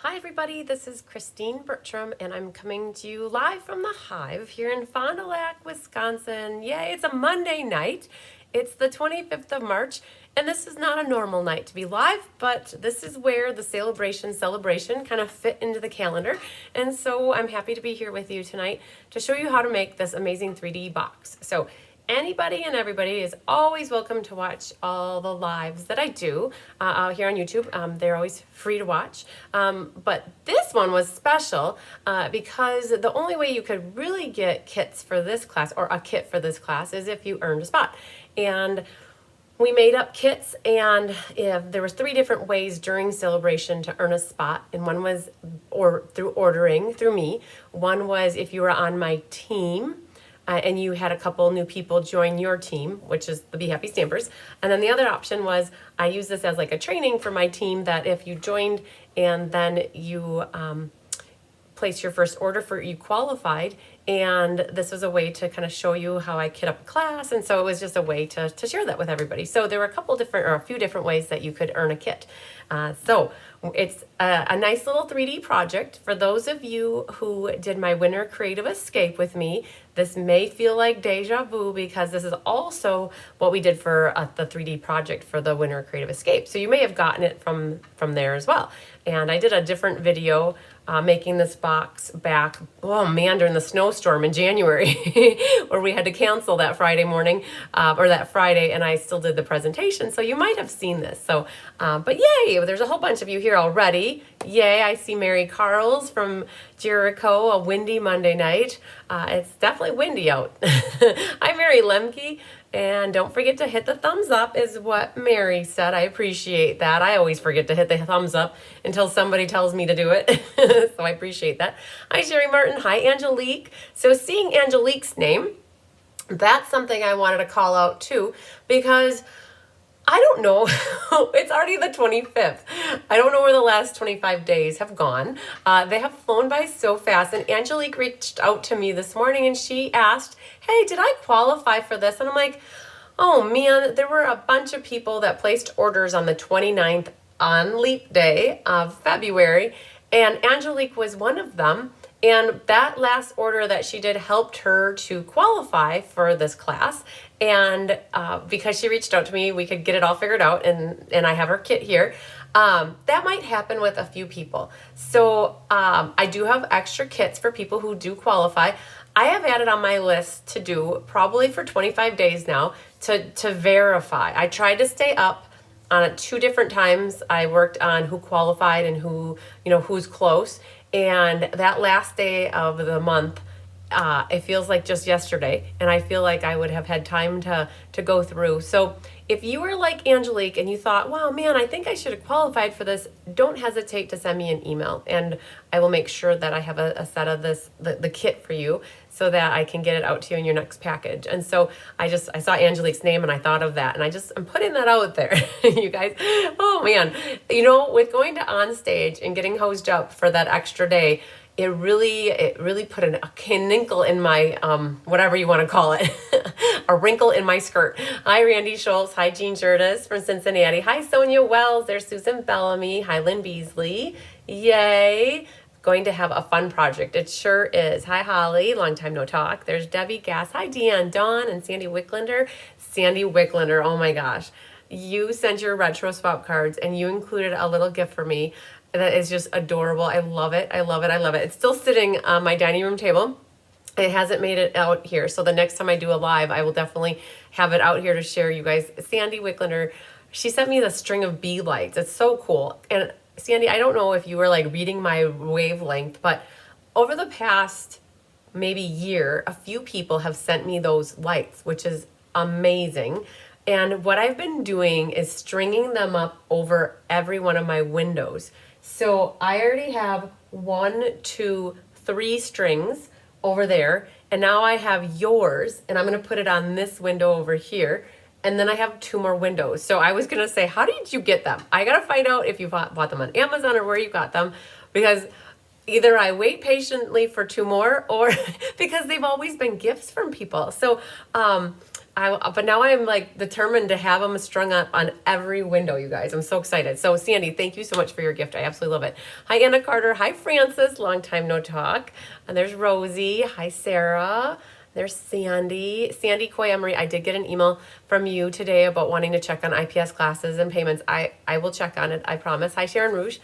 Hi everybody, this is Christine Bertram and I'm coming to you live from the Hive here in Fond du Lac, Wisconsin. Yay, it's a Monday night. It's the 25th of March and this is not a normal night to be live, but this is where the Sale-a-Bration celebration kind of fit into the calendar. And so I'm happy to be here with you tonight to show you how to make this amazing 3D box. So anybody and everybody is always welcome to watch all the lives that I do here on YouTube. They're always free to watch. But this one was special because the only way you could really get kits for this class, or a kit for this class, is if you earned a spot. And we made up kits, and there was 3 different ways during Sale-a-Bration to earn a spot, and one was through ordering through me. One was if you were on my team, and you had a couple new people join your team, which is the Be Happy Stampers. And then the other option was I use this as like a training for my team, that if you joined and then you placed your first order for, you qualified. And this was a way to kind of show you how I kit up a class. And so it was just a way to share that with everybody. So there were a few different ways that you could earn a kit. So it's a nice little 3D project. For those of you who did my Winter Creative Escape with me, this may feel like deja vu because this is also what we did for the 3D project for the Winter Creative Escape. So you may have gotten it from there as well. And I did a different video making this box back, oh man, during the snowstorm in January where we had to cancel that Friday morning or that Friday, and I still did the presentation. So you might have seen this. So, but yay, there's a whole bunch of you here already. Yay, I see Mary Carls from Jericho, a windy Monday night. It's definitely windy out. I'm Mary Lemke. And don't forget to hit the thumbs up is what Mary said. I appreciate that. I always forget to hit the thumbs up until somebody tells me to do it. So I appreciate that. Hi, Sherry Martin. Hi, Angelique. So seeing Angelique's name, that's something I wanted to call out too, because I don't know, it's already the 25th. I don't know where the last 25 days have gone. They have flown by so fast, and Angelique reached out to me this morning and she asked, hey, did I qualify for this? And I'm like, oh man, there were a bunch of people that placed orders on the 29th on Leap Day of February, and Angelique was one of them. And that last order that she did helped her to qualify for this class. And because she reached out to me, we could get it all figured out, and I have her kit here. That might happen with a few people. So I do have extra kits for people who do qualify. I have added on my list to do probably for 25 days now to verify. I tried to stay up on it 2 different times. I worked on who qualified and who's close. And that last day of the month, it feels like just yesterday, and I feel like I would have had time to go through. So if you were like Angelique and you thought, wow, man, I think I should have qualified for this, don't hesitate to send me an email, and I will make sure that I have a set of the kit for you so that I can get it out to you in your next package. And so I saw Angelique's name and I thought of that, and I'm putting that out there. You guys, oh man, with going to on stage and getting hosed up for that extra day, it really put a kninkle in my, whatever you want to call it, a wrinkle in my skirt. Hi, Randy Schultz. Hi, Jean Jurtis from Cincinnati. Hi, Sonia Wells. There's Susan Bellamy. Hi, Lynn Beasley. Yay. Going to have a fun project. It sure is. Hi, Holly. Long time no talk. There's Debbie Gass. Hi, Deanne Dawn and Sandy Wicklander. Sandy Wicklander. Oh my gosh. You sent your retro swap cards and you included a little gift for me. That is just adorable. I love it. I love it. I love it. It's still sitting on my dining room table. It hasn't made it out here. So the next time I do a live, I will definitely have it out here to share you guys. Sandy Wicklander, she sent me the string of bee lights. It's so cool. And Sandy, I don't know if you were like reading my wavelength, but over the past maybe year, a few people have sent me those lights, which is amazing. And what I've been doing is stringing them up over every one of my windows. So I already have 1, 2, 3 strings over there, and now I have yours, and I'm going to put it on this window over here, and then I have 2 more windows. So I was going to say, how did you get them? I got to find out if you bought them on Amazon or where you got them, because either I wait patiently for 2 more, or because they've always been gifts from people. So But now I'm like determined to have them strung up on every window, you guys. I'm so excited. So Sandy, thank you so much for your gift. I absolutely love it. Hi, Anna Carter. Hi, Francis. Long time no talk. And there's Rosie. Hi, Sarah. There's Sandy. Sandy Coy Emery, I did get an email from you today about wanting to check on IPS classes and payments. I will check on it, I promise. Hi, Sharon Rouge.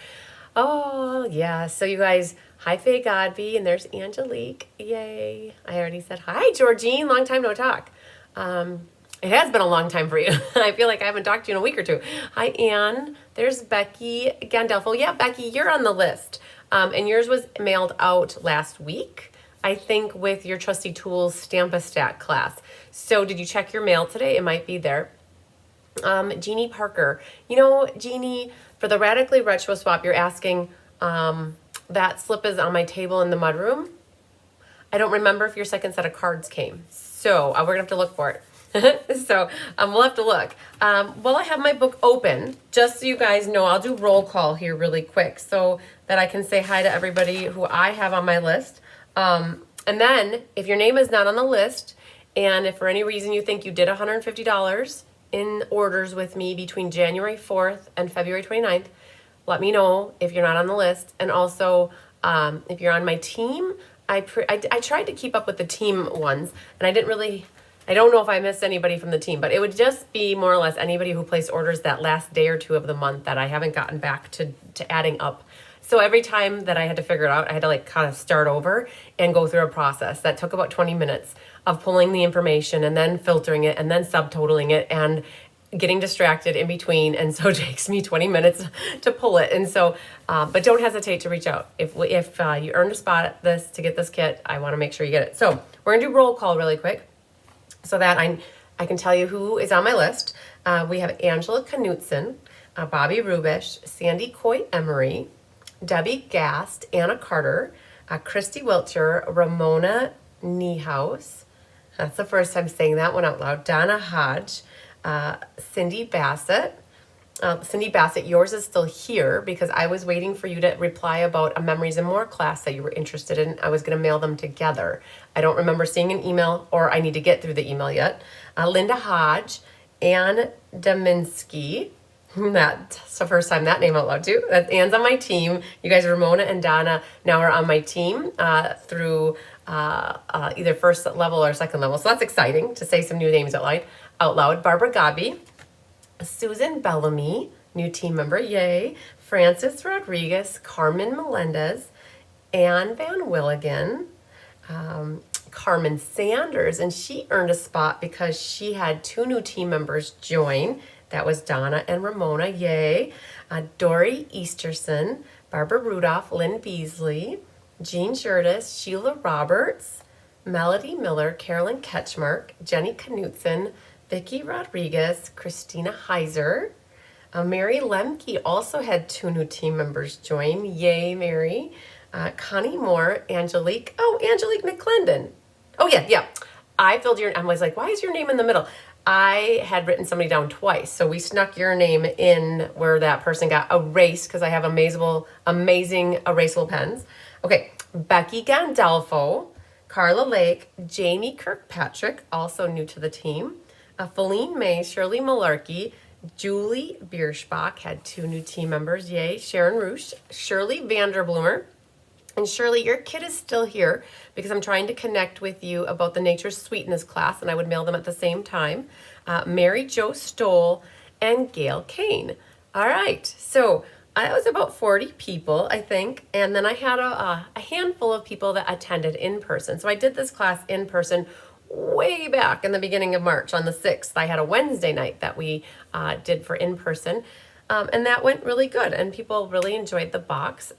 Oh, yeah. So you guys, hi, Faye Godby, and there's Angelique. Yay. I already said hi, Georgine. Long time no talk. It has been a long time for you. I feel like I haven't talked to you in a week or two. Hi, Anne. There's Becky Gandolfo. Yeah, Becky, you're on the list. And yours was mailed out last week, I think, with your Trusty Tools Stamp-A-Stack class. So did you check your mail today? It might be there. Jeannie Parker. You know, Jeannie, for the Radically Retro Swap, you're asking, that slip is on my table in the mudroom. I don't remember if your second set of cards came. So we're gonna have to look for it. So we'll have to look. While I have my book open, just so you guys know, I'll do roll call here really quick so that I can say hi to everybody who I have on my list. And then if your name is not on the list, and if for any reason you think you did $150 in orders with me between January 4th and February 29th, let me know if you're not on the list. And also, if you're on my team, I tried to keep up with the team ones, and I don't know if I missed anybody from the team, but it would just be more or less anybody who placed orders that last day or two of the month that I haven't gotten back to adding up. So every time that I had to figure it out, I had to like kind of start over and go through a process that took about 20 minutes of pulling the information and then filtering it and then subtotaling it and getting distracted in between. And so it takes me 20 minutes to pull it. And so, but don't hesitate to reach out. If you earned a spot at this to get this kit, I want to make sure you get it. So we're gonna do roll call really quick so that I can tell you who is on my list. We have Angela Knutson, Bobby Rubish, Sandy Coy Emery, Debbie Gast, Anna Carter, Christy Wiltshire, Ramona Niehaus. That's the first time saying that one out loud. Donna Hodge, Cindy Bassett. Cindy Bassett, yours is still here because I was waiting for you to reply about a Memories and More class that you were interested in. I was going to mail them together. I don't remember seeing an email, or I need to get through the email yet. Linda Hodge, Ann Dominski. That's the first time that name out loud too. Anne's on my team. You guys, Ramona and Donna, now are on my team through either first level or second level. So that's exciting to say some new names out loud. Barbara Gabi, Susan Bellamy, new team member, yay. Frances Rodriguez, Carmen Melendez, Anne Van Willigan, Carmen Sanders, and she earned a spot because she had two new team members join. That was Donna and Ramona, yay. Dory Easterson, Barbara Rudolph, Lynn Beasley, Jean Shurtis, Sheila Roberts, Melody Miller, Carolyn Ketchmark, Jenny Knutson, Vicki Rodriguez, Christina Heiser. Mary Lemke also had two new team members join, yay, Mary. Connie Moore, Angelique McClendon. Oh yeah. I filled I was like, why is your name in the middle? I had written somebody down twice, so we snuck your name in where that person got erased because I have amazing erasable pens. Okay, Becky Gandolfo, Carla Lake, Jamie Kirkpatrick, also new to the team, Feline May, Shirley Malarkey, Julie Bierschbach had two new team members, yay, Sharon Roosh, Shirley Vanderblumer. And Shirley, your kit is still here because I'm trying to connect with you about the Nature's Sweetness class, and I would mail them at the same time. Mary Jo Stoll and Gail Kane. All right, so I was about 40 people, I think, and then I had a handful of people that attended in person. So I did this class in person way back in the beginning of March on the 6th. I had a Wednesday night that we did for in person. And that went really good, and people really enjoyed the box.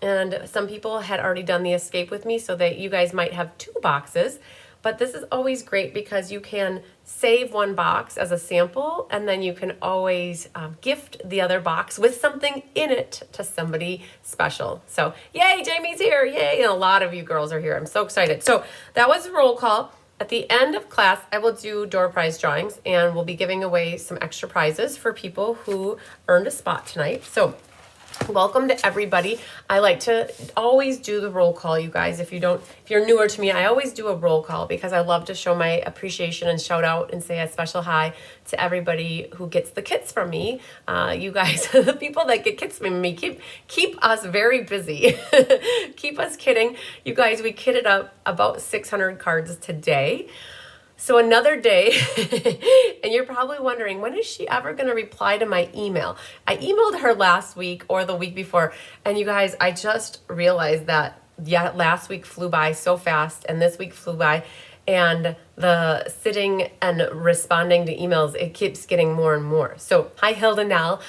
And some people had already done the escape with me, so that you guys might have two boxes. But this is always great because you can save one box as a sample, and then you can always gift the other box with something in it to somebody special. So yay, Jamie's here, yay, and a lot of you girls are here. I'm so excited. So that was a roll call. At the end of class, I will do door prize drawings, and we'll be giving away some extra prizes for people who earned a spot tonight. So Welcome to everybody. I like to always do the roll call, you guys. If you're newer to me, I always do a roll call because I love to show my appreciation and shout out and say a special hi to everybody who gets the kits from me. You guys, the people that get kits from me, keep us very busy. Keep us kidding. You guys, we kitted up about 600 cards today. So another day, and you're probably wondering, when is she ever going to reply to my email? I emailed her last week or the week before, and you guys, I just realized that, yeah, last week flew by so fast, and this week flew by, and the sitting and responding to emails, it keeps getting more and more. So, hi, Hilda Nell.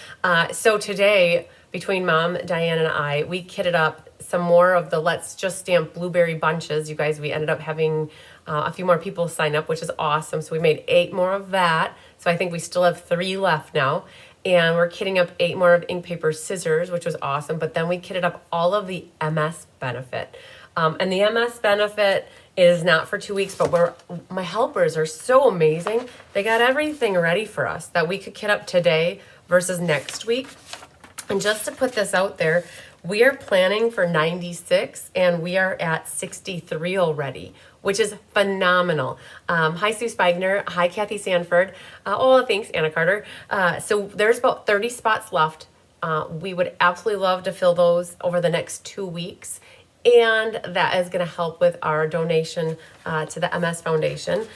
So today, between Mom, Diane, and I, we kitted up some more of the Let's Just Stamp blueberry bunches. You guys, we ended up having a few more people sign up, which is awesome. So we made 8 more of that. So I think we still have 3 left now. And we're kitting up 8 more of ink paper scissors, which was awesome. But then we kitted up all of the MS benefit. And the MS benefit is not for 2 weeks, but my helpers are so amazing. They got everything ready for us that we could kit up today versus next week. And just to put this out there, we are planning for 96 and we are at 63 already, which is phenomenal. Hi, Sue Spigner. Hi, Kathy Sanford. Thanks, Anna Carter. So there's about 30 spots left. We would absolutely love to fill those over the next 2 weeks. And that is going to help with our donation to the MS Foundation.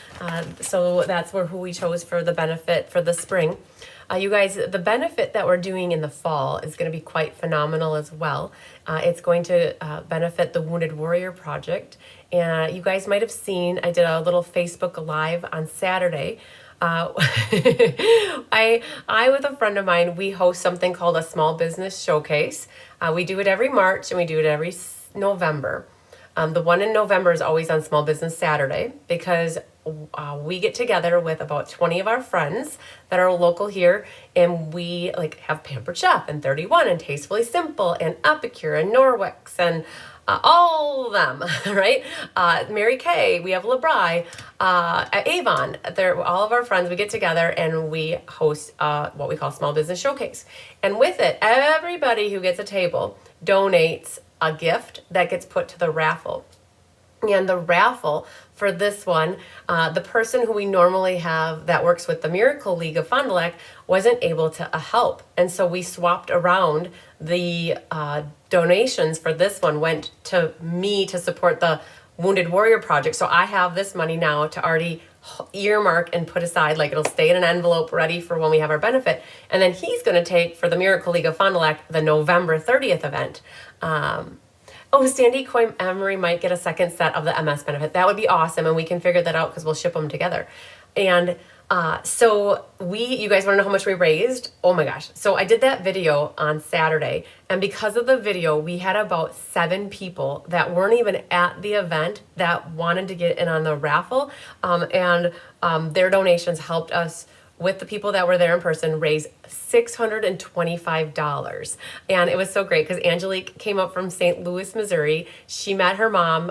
So that's who we chose for the benefit for the spring. You guys, the benefit that we're doing in the fall is going to be quite phenomenal as well. It's going to benefit the Wounded Warrior Project. And you guys might have seen, I did a little Facebook Live on Saturday. I with a friend of mine, we host something called a Small Business Showcase. We do it every March and we do it every November. The one in November is always on Small Business Saturday because we get together with about 20 of our friends that are local here, and we have Pampered Chef and 31 and Tastefully Simple and Epicure and Norwix and all of them, right? Mary Kay, we have LeBry, Avon. They're all of our friends. We get together and we host what we call Small Business Showcase. And with it, everybody who gets a table donates a gift that gets put to the raffle. And the raffle for this one, the person who we normally have that works with the Miracle League of Fond du Lac wasn't able to help. And so we swapped around the donations for this one went to me to support the Wounded Warrior Project. So I have this money now to already earmark and put aside, it'll stay in an envelope ready for when we have our benefit. And then he's going to take for the Miracle League of Fond du Lac the November 30th event. Sandy Coy Emery might get a second set of the MS benefit. That would be awesome, and we can figure that out because we'll ship them together. And so you guys want to know how much we raised? Oh my gosh. So I did that video on Saturday, and because of the video, we had about 7 people that weren't even at the event that wanted to get in on the raffle, and their donations helped us with the people that were there in person raise $625. And it was so great because Angelique came up from St. Louis, Missouri. She met her mom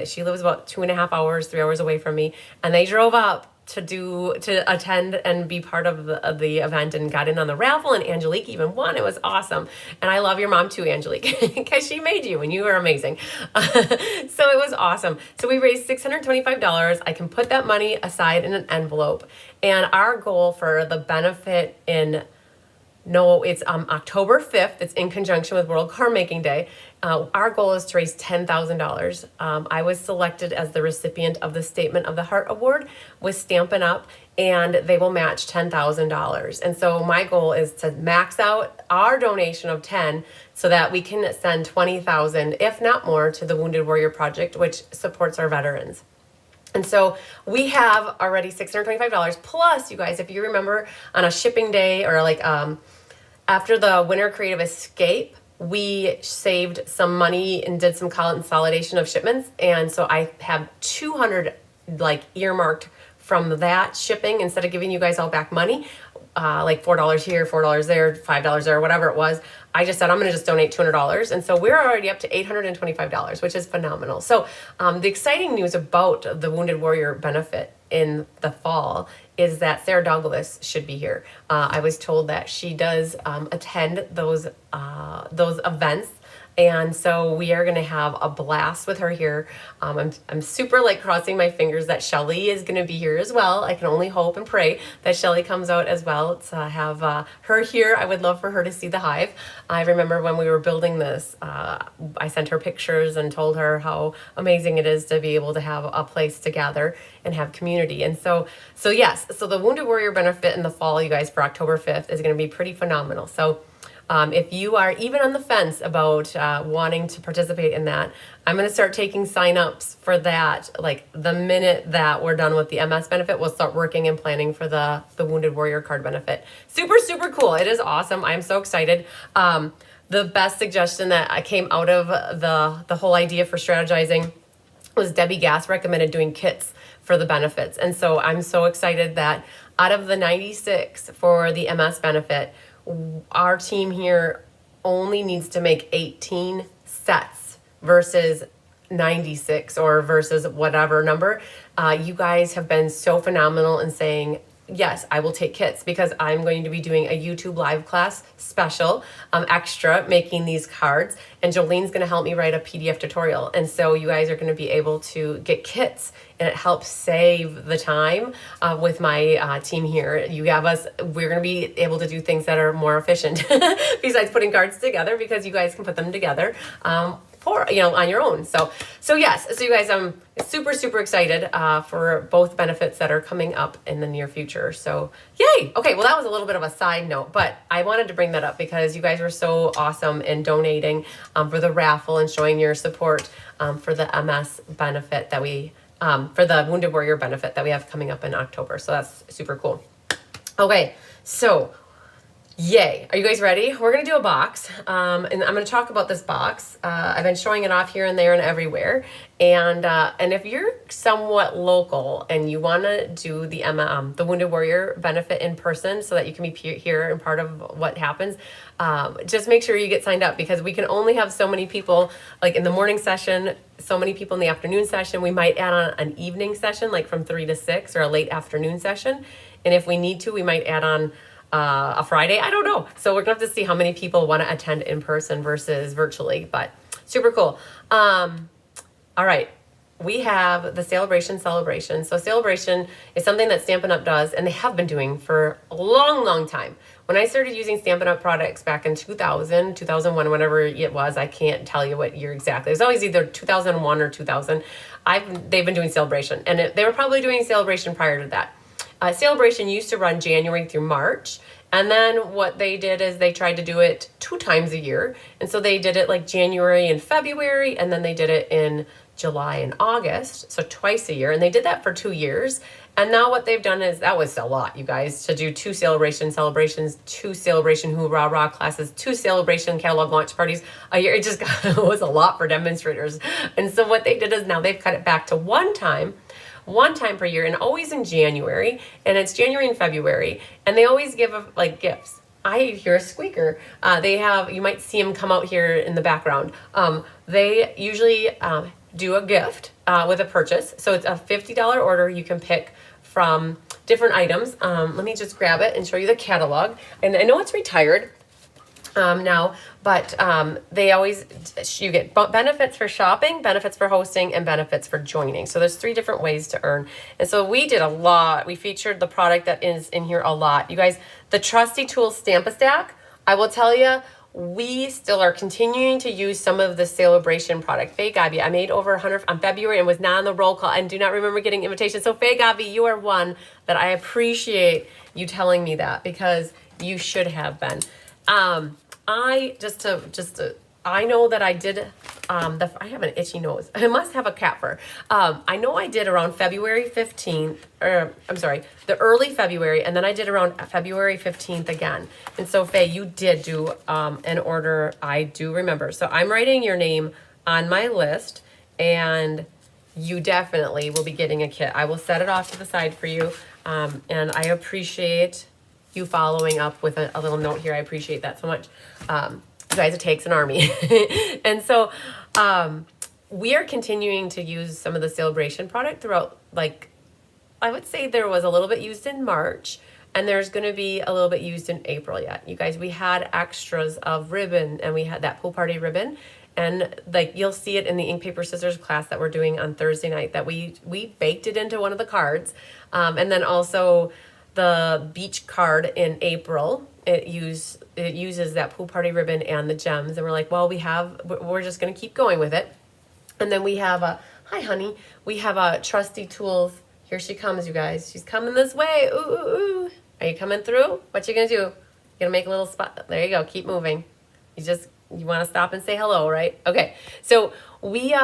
she lives about 2.5 hours, 3 hours away from me. And they drove up to attend and be part of the event and got in on the raffle, and Angelique even won. It was awesome. And I love your mom too, Angelique, because she made you and you were amazing. So it was awesome. So we raised $625. I can put that money aside in an envelope. And our goal for the benefit it's October 5th. It's in conjunction with World Card Making Day. Our goal is to raise $10,000. I was selected as the recipient of the Statement of the Heart Award with Stampin Up, and they will match $10,000. And so my goal is to max out our donation of 10 so that we can send 20,000, if not more, to the Wounded Warrior Project, which supports our veterans. And so we have already $625 plus, you guys, if you remember on a shipping day or after the Winter Creative Escape, we saved some money and did some consolidation of shipments. And so I have 200 earmarked from that shipping, instead of giving you guys all back money, like $4 here, $4 there, $5 there, whatever it was, I just said, I'm going to just donate $200. And so we're already up to $825, which is phenomenal. So the exciting news about the Wounded Warrior benefit in the fall is that Sarah Douglas should be here. I was told that she does attend those events. And so we are going to have a blast with her here. I'm super like crossing my fingers that Shelly is going to be here as well. I can only hope and pray that Shelly comes out as well to have her here. I would love for her to see the hive. I remember when we were building this, I sent her pictures and told her how amazing it is to be able to have a place to gather and have community. And so yes, so the Wounded Warrior benefit in the fall, you guys, for October 5th is going to be pretty phenomenal. So if you are even on the fence about wanting to participate in that, I'm going to start taking sign-ups for that. Like the minute that we're done with the MS benefit, we'll start working and planning for the Wounded Warrior card benefit. Super, super cool. It is awesome. I'm so excited. The best suggestion that I came out of the whole idea for strategizing was Debbie Gass recommended doing kits for the benefits. And so I'm so excited that out of the 96 for the MS benefit, our team here only needs to make 18 sets versus 96 or versus whatever number. You guys have been so phenomenal in saying, yes, I will take kits, because I'm going to be doing a YouTube live class special, extra, making these cards. And Jolene's going to help me write a PDF tutorial. And so you guys are going to be able to get kits, and it helps save the time with my team here. We're going to be able to do things that are more efficient besides putting cards together, because you guys can put them together on your own. So yes, so you guys, I'm super, super excited for both benefits that are coming up in the near future. So yay. Okay. Well, that was a little bit of a side note, but I wanted to bring that up because you guys were so awesome in donating for the raffle and showing your support for the MS benefit that for the Wounded Warrior benefit that we have coming up in October. So that's super cool. Okay. So yay. Are you guys ready? We're going to do a box. And I'm going to talk about this box. I've been showing it off here and there and everywhere. And if you're somewhat local and you want to do the Wounded Warrior benefit in person so that you can be here and part of what happens, just make sure you get signed up, because we can only have so many people like in the morning session, so many people in the afternoon session. We might add on an evening session, like from 3 to 6, or a late afternoon session. And if we need to, we might add on a Friday. I don't know. So we're gonna have to see how many people want to attend in person versus virtually, but super cool. All right. We have the Sale-a-Bration celebration. So Sale-a-Bration is something that Stampin' Up does, and they have been doing for a long, long time. When I started using Stampin' Up products back in 2000, 2001, whenever it was, I can't tell you what year exactly. It was always either 2001 or 2000. They've been doing Sale-a-Bration, and they were probably doing Sale-a-Bration prior to that. Sale-a-Bration used to run January through March, and then what they did is they tried to do it 2 times a year. And so they did it like January and February, and then they did it in July and August, so twice a year. And they did that for 2 years. And now what they've done is, that was a lot, you guys, to do 2 Sale-a-Bration celebrations, 2 Sale-a-Bration Hoorah classes, 2 Sale-a-Bration catalog launch parties a year. It just it was a lot for demonstrators. And so what they did is now they've cut it back to one time per year, and always in January, and it's January and February, and they always give like gifts. I hear a squeaker. You might see them come out here in the background. They usually do a gift with a purchase. So it's a $50 order. You can pick from different items. Let me just grab it and show you the catalog. And I know it's retired now, but you get benefits for shopping, benefits for hosting, and benefits for joining. So there's 3 different ways to earn. And so we did a lot. We featured the product that is in here a lot. You guys, the trusty tool Stamp-a-Stack, I will tell you, we still are continuing to use some of the Sale-a-Bration product. Faye Gabi, I made over 100 on February and was not on the roll call and do not remember getting invitations. So Faye Gabi, you are one that I appreciate you telling me that, because you should have been. I know that I did, I have an itchy nose. I must have a cat fur. I know I did around February 15th, the early February, and then I did around February 15th again. And so Faye, you did do an order, I do remember. So I'm writing your name on my list, and you definitely will be getting a kit. I will set it off to the side for you. And I appreciate you following up with a little note here. I appreciate that so much. You guys, it takes an army. And so we are continuing to use some of the Sale-a-Bration product throughout, like, I would say there was a little bit used in March, and there's going to be a little bit used in April yet. You guys, we had extras of ribbon, and we had that pool party ribbon. And like you'll see it in the ink paper scissors class that we're doing on Thursday night, that we baked it into one of the cards. And then also the beach card in April, it uses that pool party ribbon and the gems. And we're like, well, we're just going to keep going with it. And then we have hi honey, we have a trusty tools. Here she comes, you guys. She's coming this way. Ooh, ooh, ooh. Are you coming through? What you gonna do? You're gonna make a little spot. There you go. Keep moving. You want to stop and say hello, right? Okay. So we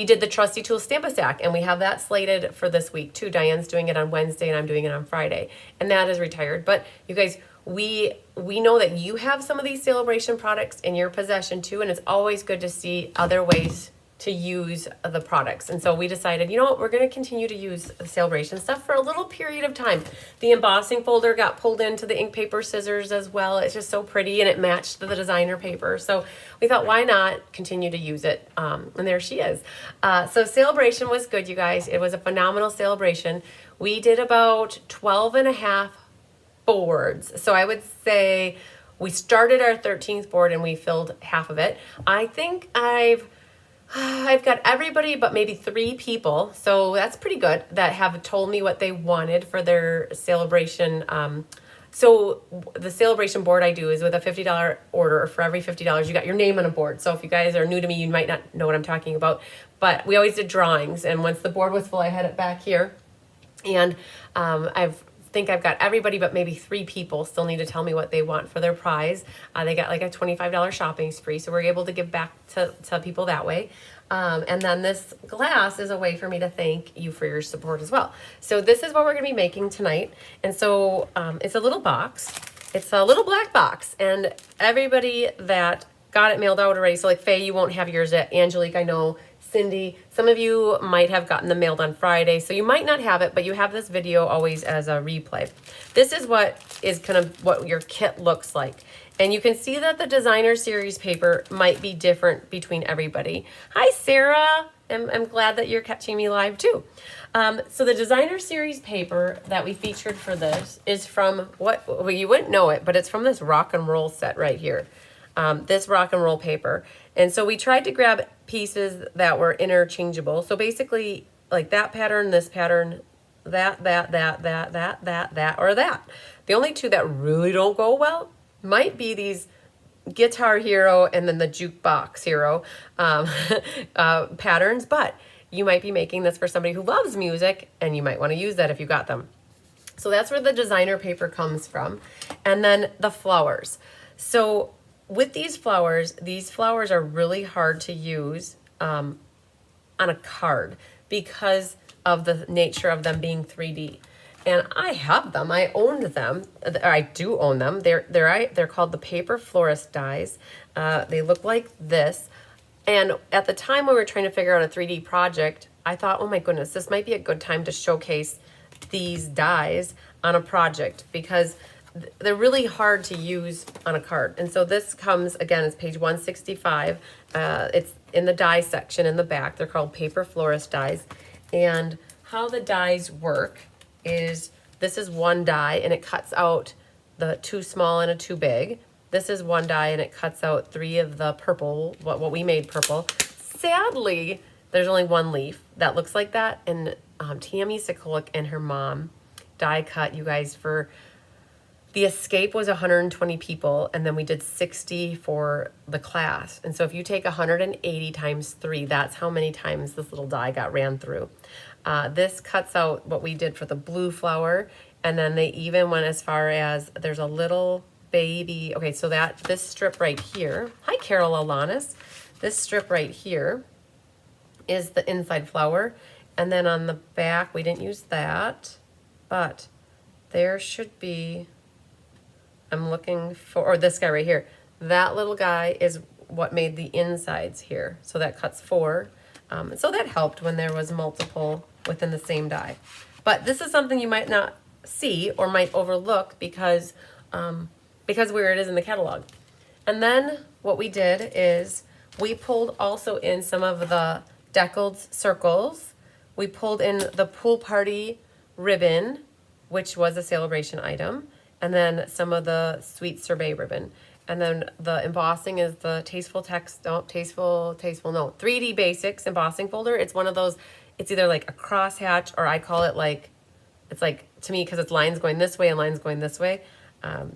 did the Trusty Tool Stamp a Stack, and we have that slated for this week too. Diane's doing it on Wednesday, and I'm doing it on Friday, and that is retired. But you guys, we know that you have some of these Sale-a-Bration products in your possession too, and it's always good to see other ways to use the products. And so we decided, you know what, we're going to continue to use Sale-a-Bration stuff for a little period of time. The embossing folder got pulled into the ink paper scissors as well. It's just so pretty, and it matched the designer paper. So we thought, why not continue to use it? And there she is. So Sale-a-Bration was good, you guys. It was a phenomenal Sale-a-Bration. We did about 12 and a half boards. So I would say we started our 13th board and we filled half of it. I think I've got everybody but maybe 3 people, so that's pretty good, that have told me what they wanted for their Sale-a-Bration. So the Sale-a-Bration board I do is with a $50 order, or for every $50 you got your name on a board. So if you guys are new to me, you might not know what I'm talking about, but we always did drawings, and once the board was full, I had it back here. And I've got everybody but maybe 3 people still need to tell me what they want for their prize. They got like a $25 shopping spree, so we're able to give back to people that way. And then this glass is a way for me to thank you for your support as well. So this is what we're going to be making tonight. And so it's a little box. It's a little black box. And everybody that got it mailed out already, so like Faye, you won't have yours yet. Angelique, I know. Cindy, some of you might have gotten them mailed on Friday, so you might not have it, but you have this video always as a replay. This is what is kind of what your kit looks like. And you can see that the designer series paper might be different between everybody. Hi, Sarah. I'm glad that you're catching me live too. So the designer series paper that we featured for this is from well, you wouldn't know it, but it's from this rock and roll set right here. This rock and roll paper. And so we tried to grab pieces that were interchangeable. So basically like that pattern, this pattern, that, or that. The only 2 that really don't go well might be these Guitar Hero and then the Jukebox Hero patterns, but you might be making this for somebody who loves music, and you might want to use that if you got them. So that's where the designer paper comes from. And then the flowers. So with these flowers are really hard to use on a card because of the nature of them being 3D. And I have them. I owned them. Or I do own them. They're called the Paper Florist dies. They look like this. And at the time when we were trying to figure out a 3D project, I thought, oh my goodness, this might be a good time to showcase these dies on a project because they're really hard to use on a card. And so this comes, again, it's page 165. It's in the die section in the back. They're called Paper Florist dies. And how the dies work is this is one die, and it cuts out the 2 small and a 2 big. This is one die, and it cuts out 3 of the purple, what we made purple. Sadly, there's only 1 leaf that looks like that. And Tammy Sikolik and her mom die cut, you guys, for the escape was 120 people, and then we did 60 for the class. And so if you take 180 times 3, that's how many times this little die got ran through. This cuts out what we did for the blue flower, and then they even went as far as there's a little baby. Okay, so this strip right here, hi Carol Alanis, this strip right here is the inside flower, and then on the back, we didn't use that, but there should be, I'm looking for, or this guy right here. That little guy is what made the insides here. So that cuts 4. So that helped when there was multiple within the same die. But this is something you might not see or might overlook because where it is in the catalog. And then what we did is we pulled also in some of the deckled circles. We pulled in the pool party ribbon, which was a Sale-a-Bration item, and then some of the sweet sorbet ribbon. And then the embossing is the Tasteful 3D Basics embossing folder. It's one of those, it's either like a crosshatch or I call it like, it's like, to me, because it's lines going this way and lines going this way.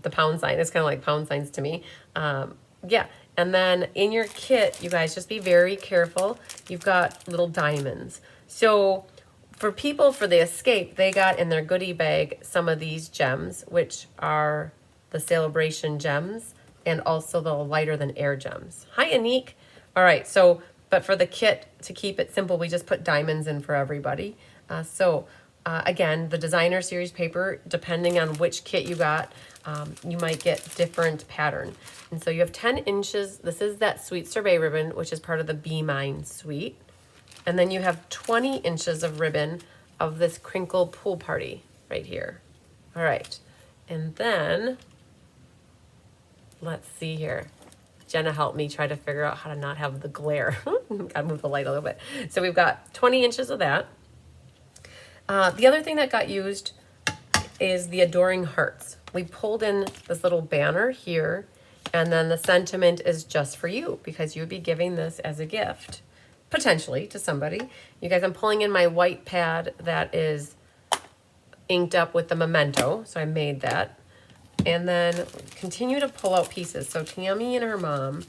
The pound sign is kind of like pound signs to me. Yeah, and then in your kit, you guys just be very careful. You've got little diamonds. So for people for the escape, they got in their goodie bag some of these gems, which are the Sale-a-Bration gems and also the lighter than air gems. Hi, Anique. All right, so, but for the kit, to keep it simple, we just put diamonds in for everybody. Again, the designer series paper, depending on which kit you got, you might get different pattern. And so you have 10 inches. This is that sweet sorbet ribbon, which is part of the Be Mine suite. And then you have 20 inches of ribbon of this crinkle pool party right here. All right. And then, let's see here. Jenna helped me try to figure out how to not have the glare. Gotta move the light a little bit. So we've got 20 inches of that. The other thing that got used is the Adoring Hearts. We pulled in this little banner here, and then the sentiment is just for you because you would be giving this as a gift, potentially to somebody. You guys, I'm pulling in my white pad that is inked up with the memento, so I made that. And then continue to pull out pieces. So Tammy and her mom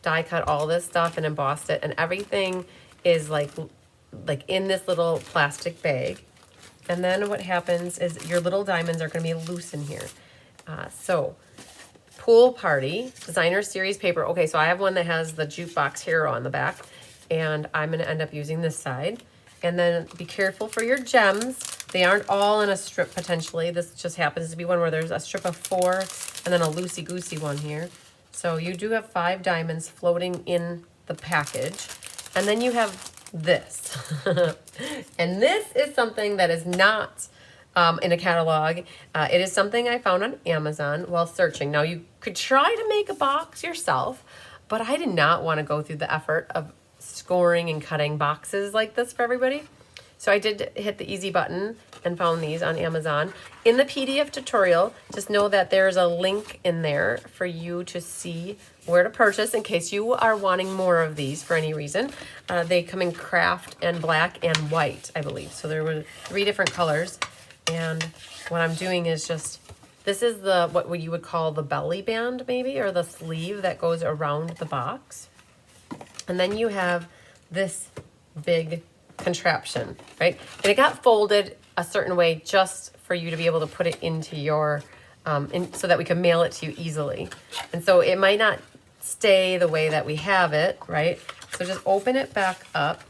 die cut all this stuff and embossed it, and everything is like in this little plastic bag. And then what happens is your little diamonds are going to be loose in here. So pool party designer series paper. Okay, so I have one that has the jukebox hero on the back, and I'm going to end up using this side. And then be careful for your gems. They aren't all in a strip potentially. This just happens to be one where there's a strip of 4 and then a loosey-goosey one here. So you do have 5 diamonds floating in the package. And then you have this. And this is something that is not in a catalog. It is something I found on Amazon while searching. Now you could try to make a box yourself, but I did not want to go through the effort of scoring and cutting boxes like this for everybody. So I did hit the easy button and found these on Amazon. In the PDF tutorial, just know that there's a link in there for you to see where to purchase in case you are wanting more of these for any reason. They come in craft and black and white, I believe. So there were 3 different colors. And what I'm doing is just, this is the what you would call the belly band maybe, or the sleeve that goes around the box. And then you have this big contraption, right? And it got folded a certain way just for you to be able to put it into your, so that we can mail it to you easily. And so it might not stay the way that we have it, right? So just open it back up.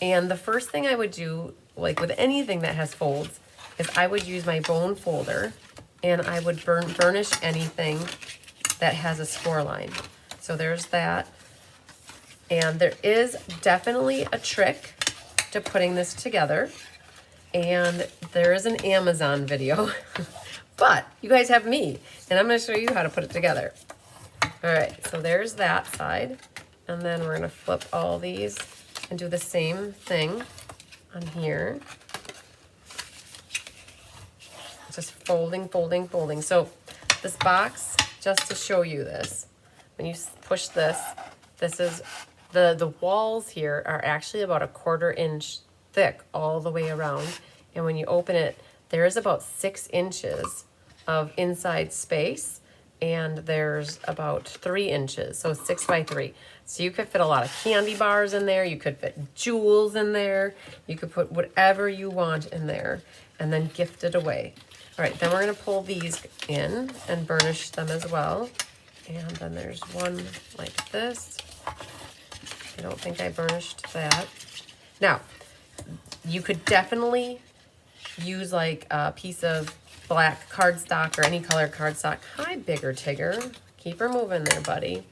And the first thing I would do, like with anything that has folds, is I would use my bone folder and I would burnish anything that has a score line. So there's that. And there is definitely a trick to putting this together. And there is an Amazon video, but you guys have me, and I'm gonna show you how to put it together. All right, so there's that side. And then we're gonna flip all these and do the same thing on here. Just folding, folding, folding. So this box, just to show you this, when you push this, this is, the walls here are actually about a 1/4 inch thick all the way around. And when you open it, there is about 6 inches of inside space, and there's about 3 inches, so 6 by 3. So you could fit a lot of candy bars in there, you could fit jewels in there, you could put whatever you want in there, and then gift it away. All right, then we're gonna pull these in and burnish them as well. And then there's one like this. I don't think I burnished that. Now, you could definitely use like a piece of black cardstock or any color cardstock. Hi, Bigger Tigger. Keep her moving there, buddy.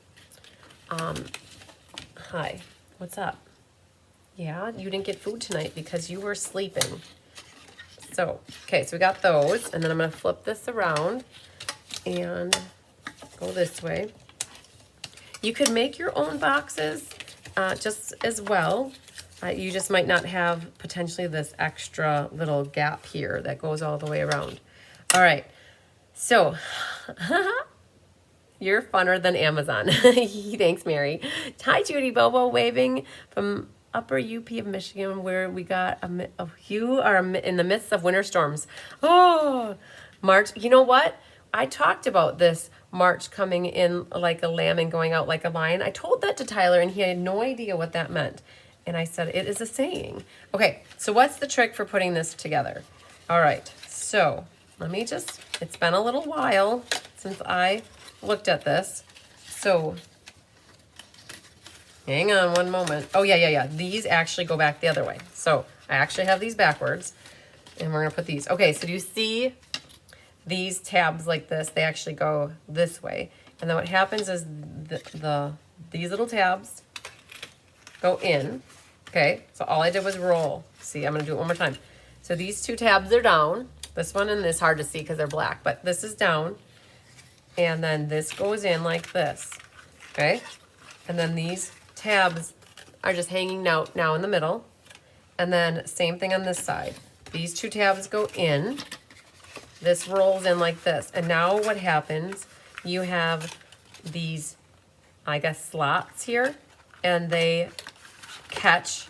Hi, what's up? Yeah, you didn't get food tonight because you were sleeping. So, okay, so we got those, and then I'm going to flip this around and go this way. You could make your own boxes just as well. You just might not have potentially this extra little gap here that goes all the way around. All right, so you're funner than Amazon. Thanks, Mary. Hi, Judy Bobo, waving from Upper UP of Michigan, where we got you are in the midst of winter storms. Oh, March. You know what? I talked about this March coming in like a lamb and going out like a lion. I told that to Tyler, and he had no idea what that meant. And I said, it is a saying. Okay, so what's the trick for putting this together? All right, so let me just, it's been a little while since I looked at this. So hang on one moment. Oh, yeah. These actually go back the other way. So I actually have these backwards, and we're going to put these. Okay, so do you see these tabs like this? They actually go this way. And then what happens is these little tabs go in. Okay, so all I did was roll. See, I'm going to do it one more time. So these two tabs are down. This one and this hard to see because they're black, but this is down. And then this goes in like this. Okay, and then these tabs are just hanging out now in the middle. And then same thing on this side. These two tabs go in. This rolls in like this. And now what happens, you have these, I guess, slots here, and they catch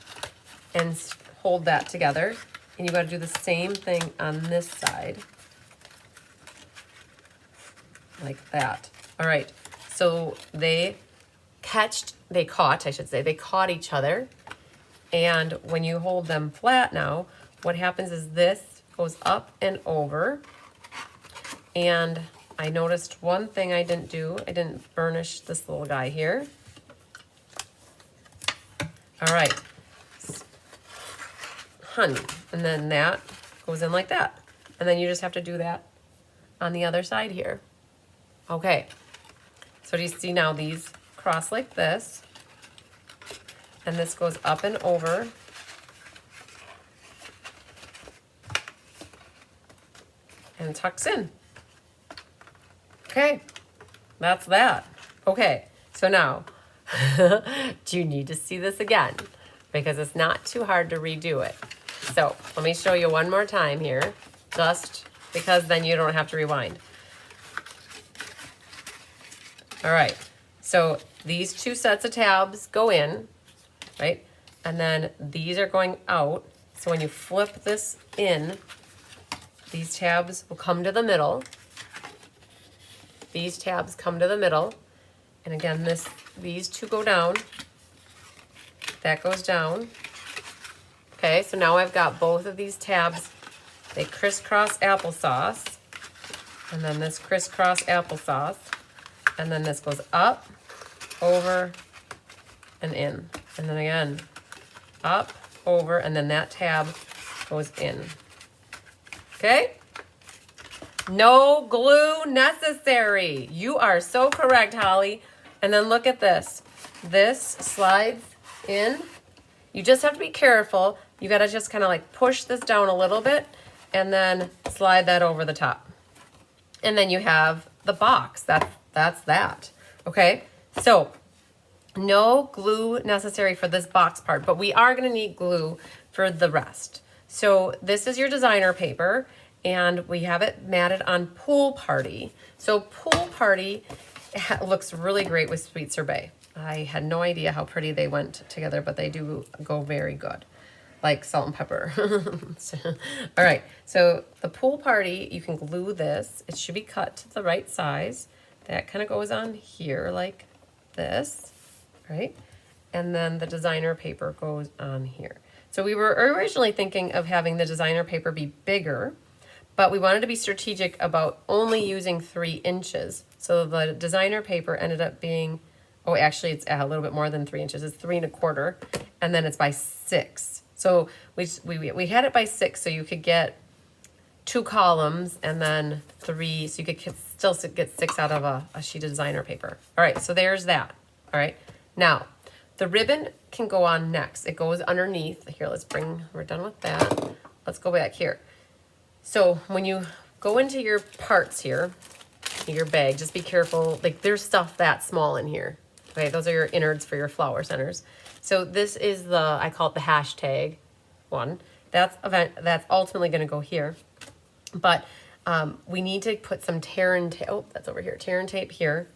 and hold that together. And you got to do the same thing on this side. Like that. All right. So they caught each other. And when you hold them flat now, what happens is this goes up and over. And I noticed one thing I didn't do. I didn't burnish this little guy here. All right. Honey. And then that goes in like that. And then you just have to do that on the other side here. Okay. So do you see now these cross like this? And this goes up and over. And tucks in. Okay, that's that. Okay, so now, do you need to see this again? Because it's not too hard to redo it. So let me show you one more time here, just because then you don't have to rewind. All right, so these two sets of tabs go in, right? And then these are going out. So when you flip this in, these tabs will come to the middle. These tabs come to the middle. And again, these two go down. That goes down. Okay, so now I've got both of these tabs. They crisscross applesauce. And then this crisscross applesauce. And then this goes up, over, and in. And then again, up, over, and then that tab goes in. Okay? No glue necessary. You are so correct, Holly. And then look at this. This slides in. You just have to be careful. You got to just kind of like push this down a little bit and then slide that over the top. And then you have the box. That's that. Okay? So, no glue necessary for this box part, but we are going to need glue for the rest. So, this is your designer paper. And we have it matted on Pool Party. So Pool Party looks really great with Sweet Sorbet. I had no idea how pretty they went together, but they do go very good, like salt and pepper. All right, so the Pool Party, you can glue this. It should be cut to the right size. That kind of goes on here like this, right? And then the designer paper goes on here. So we were originally thinking of having the designer paper be bigger, but we wanted to be strategic about only using 3 inches. So the designer paper ended up being, oh, actually it's a little bit more than 3 inches. It's 3 1/4, and then it's by 6. So we had it by 6, so you could get 2 columns and then 3, so you could still get 6 out of a sheet of designer paper. All right, so there's that. All right, now The ribbon can go on next. It goes underneath. Here, we're done with that. Let's go back here. So when you go into your parts here, your bag, just be careful. Like there's stuff that small in here. Okay, those are your innards for your flower centers. So this is I call it the hashtag one. That's ultimately going to go here. But we need to put some tear and tape. Oh, that's over here. Tear and tape here.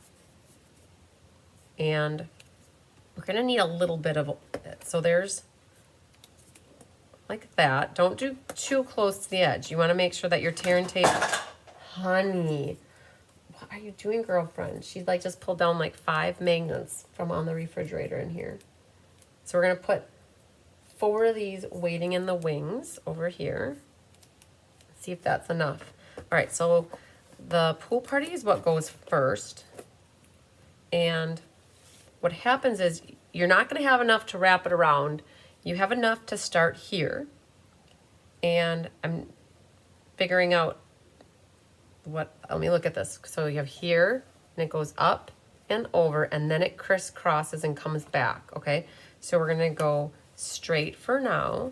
And we're going to need a little bit of it. So there's like that. Don't do too close to the edge. You want to make sure that your tear and tape, honey, what are you doing, girlfriend? She like just pulled down like 5 magnets from on the refrigerator in here. So we're going to put 4 of these waiting in the wings over here. See if that's enough. All right, so the pool party is what goes first. And what happens is you're not going to have enough to wrap it around. You have enough to start here. And I'm figuring out let me look at this. So you have here, and it goes up and over, and then it crisscrosses and comes back, okay? So we're going to go straight for now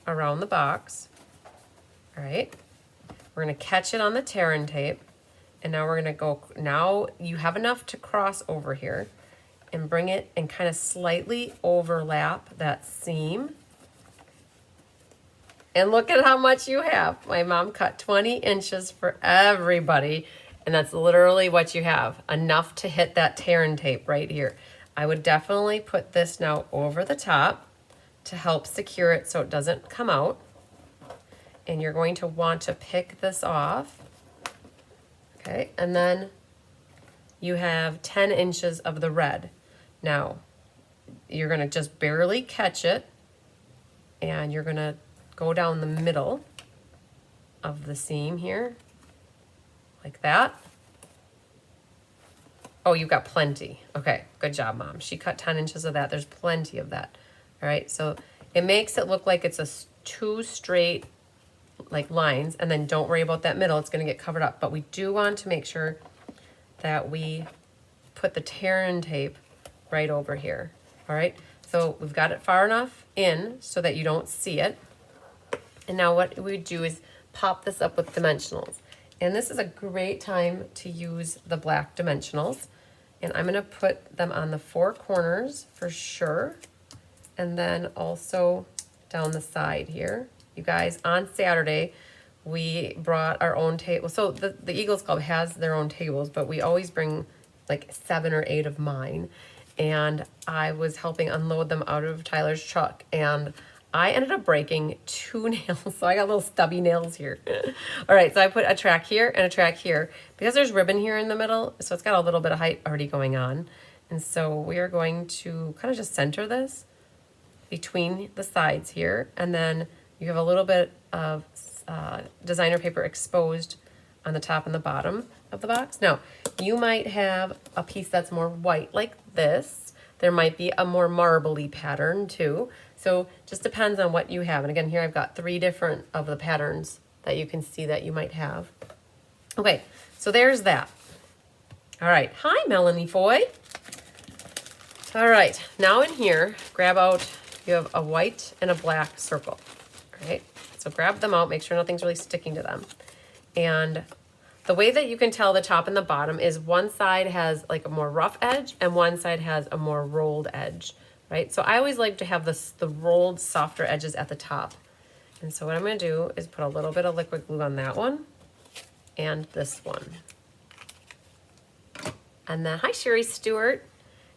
around the box. All right. We're going to catch it on the tear and tape. And now we're going to go, now you have enough to cross over here and bring it and kind of slightly overlap that seam. And look at how much you have. My mom cut 20 inches for everybody. And that's literally what you have. Enough to hit that tear and tape right here. I would definitely put this now over the top to help secure it so it doesn't come out. And you're going to want to pick this off. Okay, and then you have 10 inches of the red. Now, you're going to just barely catch it, and you're going to go down the middle of the seam here, like that. Oh, you've got plenty. Okay, good job, Mom. She cut 10 inches of that. There's plenty of that. All right, so it makes it look like it's a 2 straight like lines, and then don't worry about that middle. It's going to get covered up. But we do want to make sure that we put the tear and tape right over here. All right, so we've got it far enough in so that you don't see it. And now what we do is pop this up with dimensionals. And this is a great time to use the black dimensionals. And I'm going to put them on the 4 corners for sure. And then also down the side here. You guys, on Saturday, we brought our own table. So the Eagles Club has their own tables, but we always bring like 7 or 8 of mine. And I was helping unload them out of Tyler's truck. And I ended up breaking 2 nails. So I got little stubby nails here. All right, so I put a track here and a track here. Because there's ribbon here in the middle, so it's got a little bit of height already going on. And so we are going to kind of just center this between the sides here. And then you have a little bit of designer paper exposed on the top and the bottom of the box. Now, you might have a piece that's more white like this. There might be a more marbly pattern too. So just depends on what you have. And again, here I've got 3 different of the patterns that you can see that you might have. Okay, so there's that. All right, hi Melanie Foy. All right, now in here, grab out, you have a white and a black circle. Right? So grab them out, make sure nothing's really sticking to them. And the way that you can tell the top and the bottom is one side has like a more rough edge and one side has a more rolled edge, right? So I always like to have the rolled, softer edges at the top. And so what I'm going to do is put a little bit of liquid glue on that one and this one. And then, hi Sherry Stewart.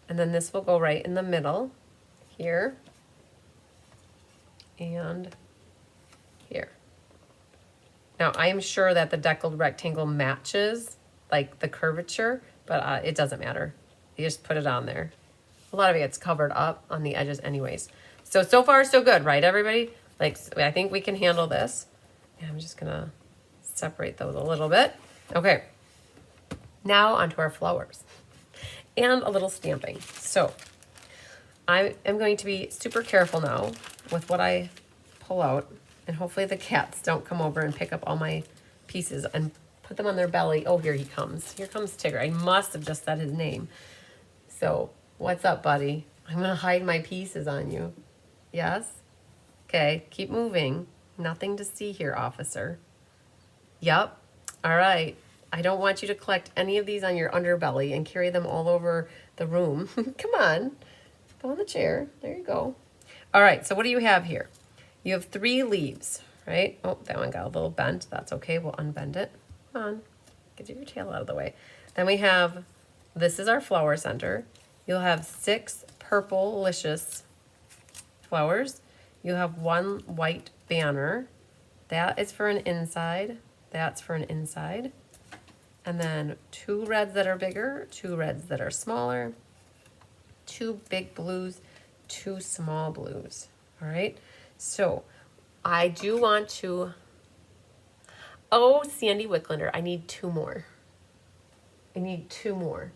And then this will go right in the middle here and here. Now, I am sure that the deckled rectangle matches like the curvature, but it doesn't matter. You just put it on there. A lot of it gets covered up on the edges anyways. So far so good, right everybody? Like, I think we can handle this. And I'm just gonna separate those a little bit. Okay, now onto our flowers and a little stamping. So I am going to be super careful now with what I pull out, and hopefully the cats don't come over and pick up all my pieces and put them on their belly. Oh, here he comes. Here comes Tigger. I must have just said his name. So what's up, buddy? I'm gonna hide my pieces on you. Yes? Okay, keep moving. Nothing to see here, officer. Yep. All right. I don't want you to collect any of these on your underbelly and carry them all over the room. Come on. Go on the chair. There you go. All right, so what do you have here? You have 3 leaves, right? Oh, that one got a little bent. That's okay. We'll unbend it. Come on. Get your tail out of the way. Then we have, this is our flower center. You'll have 6 purple-licious flowers. You have 1 white banner. That is for an inside. That's for an inside. And then 2 reds that are bigger, 2 reds that are smaller, 2 big blues, 2 small blues. All right. So I do want to, oh, Sandy Wicklander, I need 2 more. I need 2 more.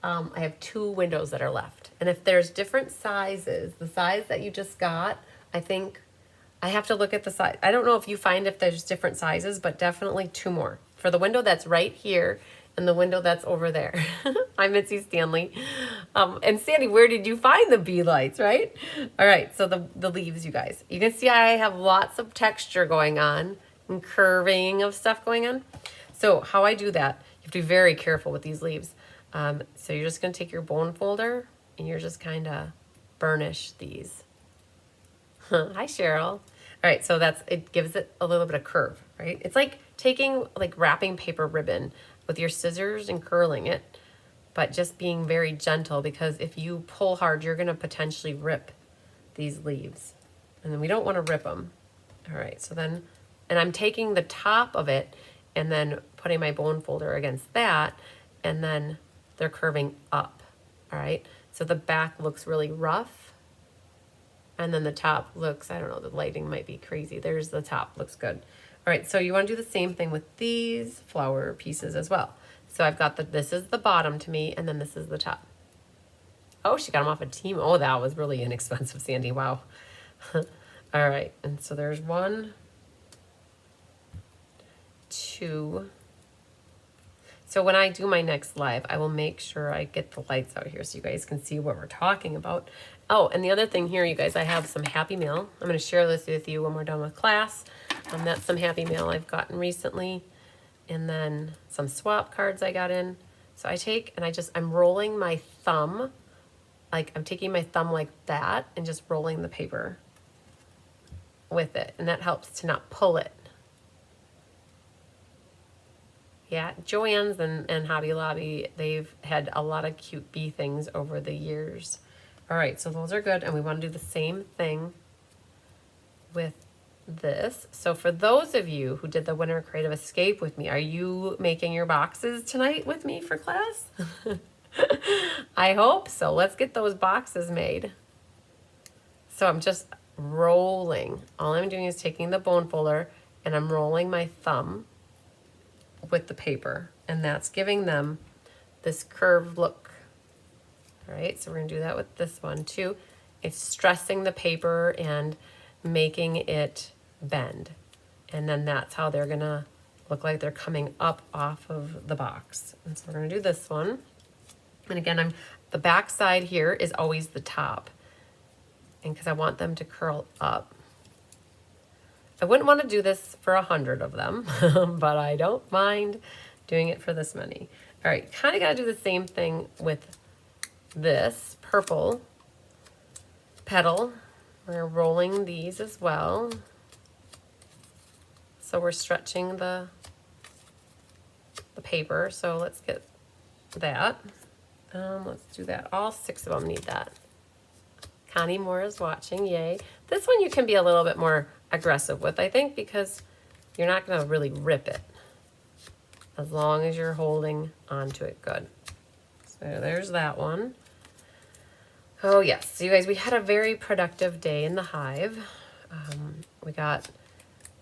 I have 2 windows that are left. And if there's different sizes, the size that you just got, I think I have to look at the size. I don't know if you find if there's different sizes, but definitely 2 more. For the window that's right here and the window that's over there. I'm Mitzi Stanley. And Sandy, where did you find the bee lights, right? All right, so the leaves, you guys. You can see I have lots of texture going on and curving of stuff going on. So how I do that, you have to be very careful with these leaves. So you're just gonna take your bone folder and you're just kind of burnish these. Hi, Cheryl. All right, so it gives it a little bit of curve, right? It's like taking like wrapping paper ribbon with your scissors and curling it, but just being very gentle, because if you pull hard, you're gonna potentially rip these leaves. And then we don't wanna rip them. All right, so then, and I'm taking the top of it and then putting my bone folder against that, and then they're curving up, all right? So the back looks really rough, and then the top looks, I don't know, the lighting might be crazy. There's the top, looks good. All right, so you want to do the same thing with these flower pieces as well. So I've got this is the bottom to me, and then this is the top. Oh, she got them off a team. Oh, that was really inexpensive, Sandy, wow. All right, and so there's 1, 2. So when I do my next live, I will make sure I get the lights out here so you guys can see what we're talking about. Oh, and the other thing here, you guys, I have some Happy Mail. I'm going to share this with you when we're done with class. That's some Happy Mail I've gotten recently. And then some swap cards I got in. So I take and I'm rolling my thumb. Like I'm taking my thumb like that and just rolling the paper with it. And that helps to not pull it. Yeah, Joann's and Hobby Lobby, they've had a lot of cute bee things over the years. All right, so those are good, and we want to do the same thing with this. So for those of you who did the Winter Creative Escape with me, are you making your boxes tonight with me for class? I hope so. Let's get those boxes made. So I'm just rolling. All I'm doing is taking the bone folder, and I'm rolling my thumb with the paper, and that's giving them this curved look. All right, so we're gonna do that with this one too. It's stressing the paper and making it bend, and then that's how they're gonna look like they're coming up off of the box. And so we're gonna do this one, and again, the back side here is always the top, and because I want them to curl up. I wouldn't want to do this for 100 of them, but I don't mind doing it for this many. All right, kind of got to do the same thing with this purple petal. We're rolling these as well. So we're stretching the paper. So let's get that. Let's do that. All 6 of them need that. Connie Moore is watching, yay. This one you can be a little bit more aggressive with, I think, because you're not going to really rip it as long as you're holding onto it good. So there's that one. Oh yes, so you guys, we had a very productive day in the hive. We got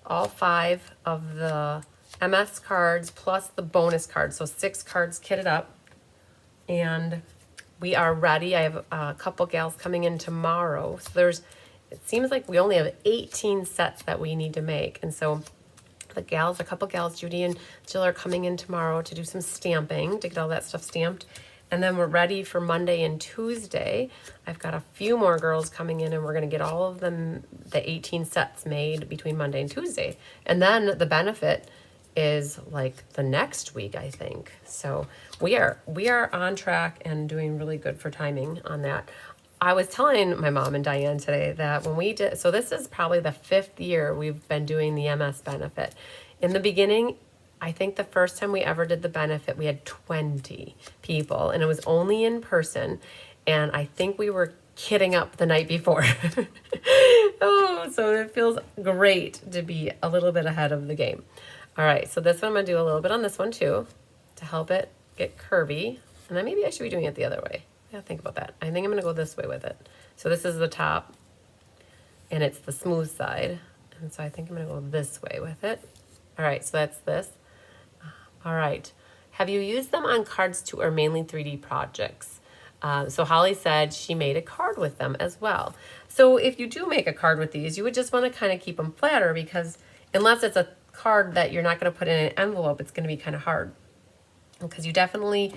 all 5 of the MS cards plus the bonus cards, so 6 cards kitted up, and we are ready. I have a couple gals coming in tomorrow, so it seems like we only have 18 sets that we need to make. And so a couple gals, Judy and Jill, are coming in tomorrow to do some stamping, to get all that stuff stamped. And then we're ready for Monday and Tuesday. I've got a few more girls coming in, and we're going to get all of them, the 18 sets made between Monday and Tuesday. And then the benefit is like the next week, I think. So we are on track and doing really good for timing on that. I was telling my mom and Diane today that when we did, so this is probably the 5th year we've been doing the MS benefit. In the beginning, I think the first time we ever did the benefit, we had 20 people, and it was only in person. And I think we were kidding up the night before. Oh, so it feels great to be a little bit ahead of the game. All right, so this one I'm gonna do a little bit on this one too to help it get curvy. And then maybe I should be doing it the other way. Yeah, think about that. I think I'm gonna go this way with it. So this is the top, and it's the smooth side. And so I think I'm gonna go this way with it. All right, so that's this. All right, have you used them on cards too, or mainly 3D projects? So Holly said she made a card with them as well. So if you do make a card with these, you would just want to kind of keep them flatter, because unless it's a card that you're not going to put in an envelope, it's going to be kind of hard. Because you definitely,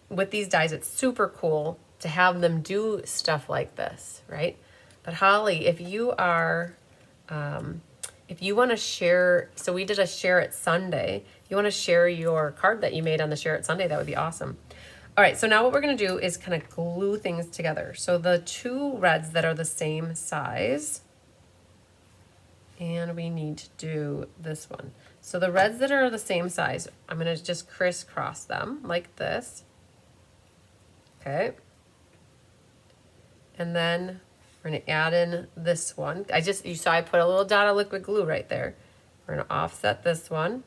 with these dies, it's super cool to have them do stuff like this, right? But Holly, if you are, if you want to share, so we did a Share It Sunday. You want to share your card that you made on the Share It Sunday, that would be awesome. All right, so now what we're going to do is kind of glue things together. So the 2 reds that are the same size, and we need to do this one. So the reds that are the same size, I'm going to just crisscross them like this. Okay. And then we're going to add in this one. You saw I put a little dot of liquid glue right there. We're going to offset this one.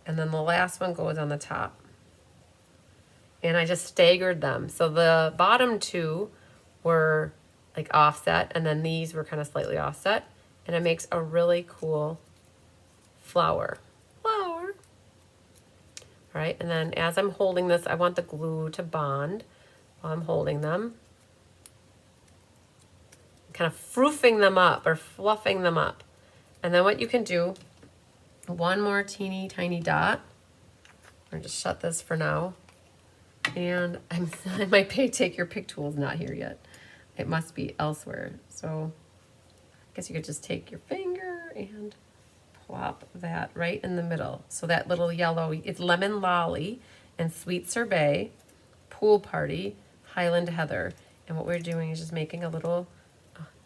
And then the last one goes on the top. And I just staggered them. So the bottom 2 were like offset, and then these were kind of slightly offset. And it makes a really cool flower. All right, and then as I'm holding this, I want the glue to bond while I'm holding them. Kind of froofing them up or fluffing them up. And then what you can do, one more teeny tiny dot. I'm gonna just shut this for now. And I might take your pick tool's not here yet. It must be elsewhere. So I guess you could just take your finger and plop that right in the middle. So that little yellow, it's Lemon Lolly and Sweet Sorbet, Pool Party, Highland Heather. And what we're doing is just making a little,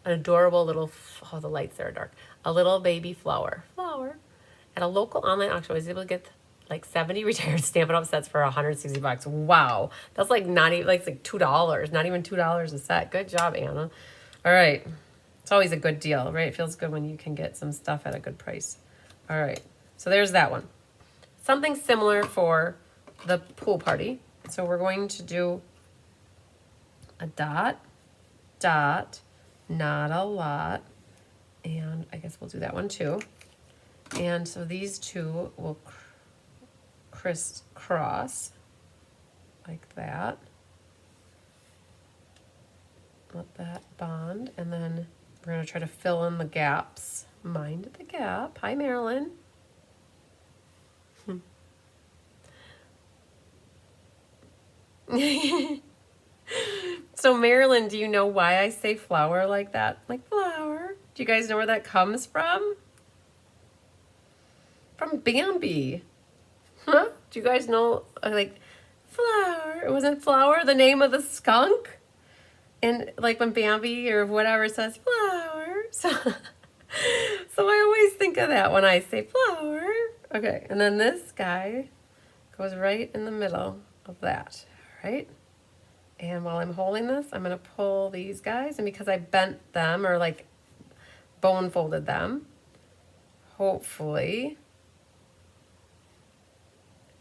an adorable little, oh, the lights there are dark, a little baby flower. At a local online auction, I was able to get like 70 retired Stampin' Up sets for $160. Wow. That's like not even, like, it's like $2, not even $2 a set. Good job, Anna. All right. It's always a good deal, right? It feels good when you can get some stuff at a good price. All right. So there's that one. Something similar for the Pool Party. So we're going to do a dot, not a lot. And I guess we'll do that one too. And so these 2 will crisscross like that. Let that bond, and then we're going to try to fill in the gaps. Mind the gap. Hi, Marilyn. So Marilyn, do you know why I say flower like that? Like flower. Do you guys know where that comes from? From Bambi. Huh? Do you guys know, like, flower? Wasn't flower the name of the skunk? And like when Bambi or whatever says flower. So I always think of that when I say flower. Okay, and then this guy goes right in the middle of that, all right? And while I'm holding this, I'm gonna pull these guys, and because I bent them or like bone folded them, hopefully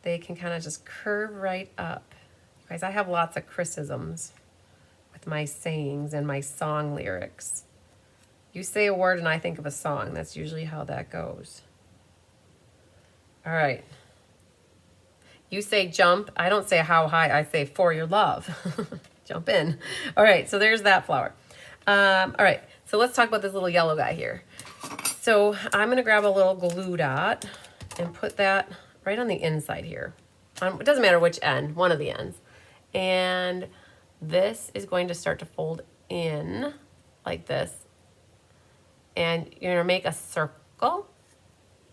they can kind of just curve right up. You guys, I have lots of criticisms with my sayings and my song lyrics. You say a word and I think of a song. That's usually how that goes. All right. You say jump. I don't say how high. I say for your love. Jump in. All right, so there's that flower. All right, so let's talk about this little yellow guy here. So I'm going to grab a little glue dot and put that right on the inside here. It doesn't matter which end, one of the ends. And this is going to start to fold in like this. And you're gonna make a circle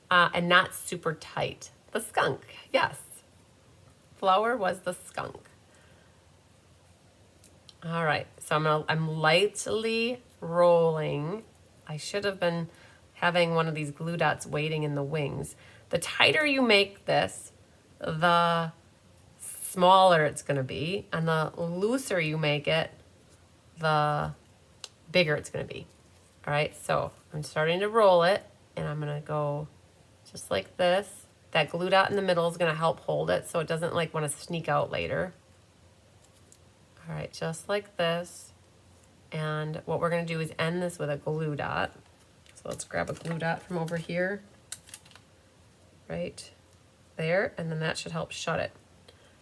and not super tight. The skunk, yes. Flower was the skunk. All right, so I'm lightly rolling. I should have been having one of these glue dots waiting in the wings. The tighter you make this, the smaller it's gonna be, and the looser you make it, the bigger it's gonna be. All right, so I'm starting to roll it, and I'm gonna go just like this. That glue dot in the middle is gonna help hold it so it doesn't like wanna sneak out later. All right, just like this. And what we're gonna do is end this with a glue dot. So let's grab a glue dot from over here, right there, and then that should help shut it.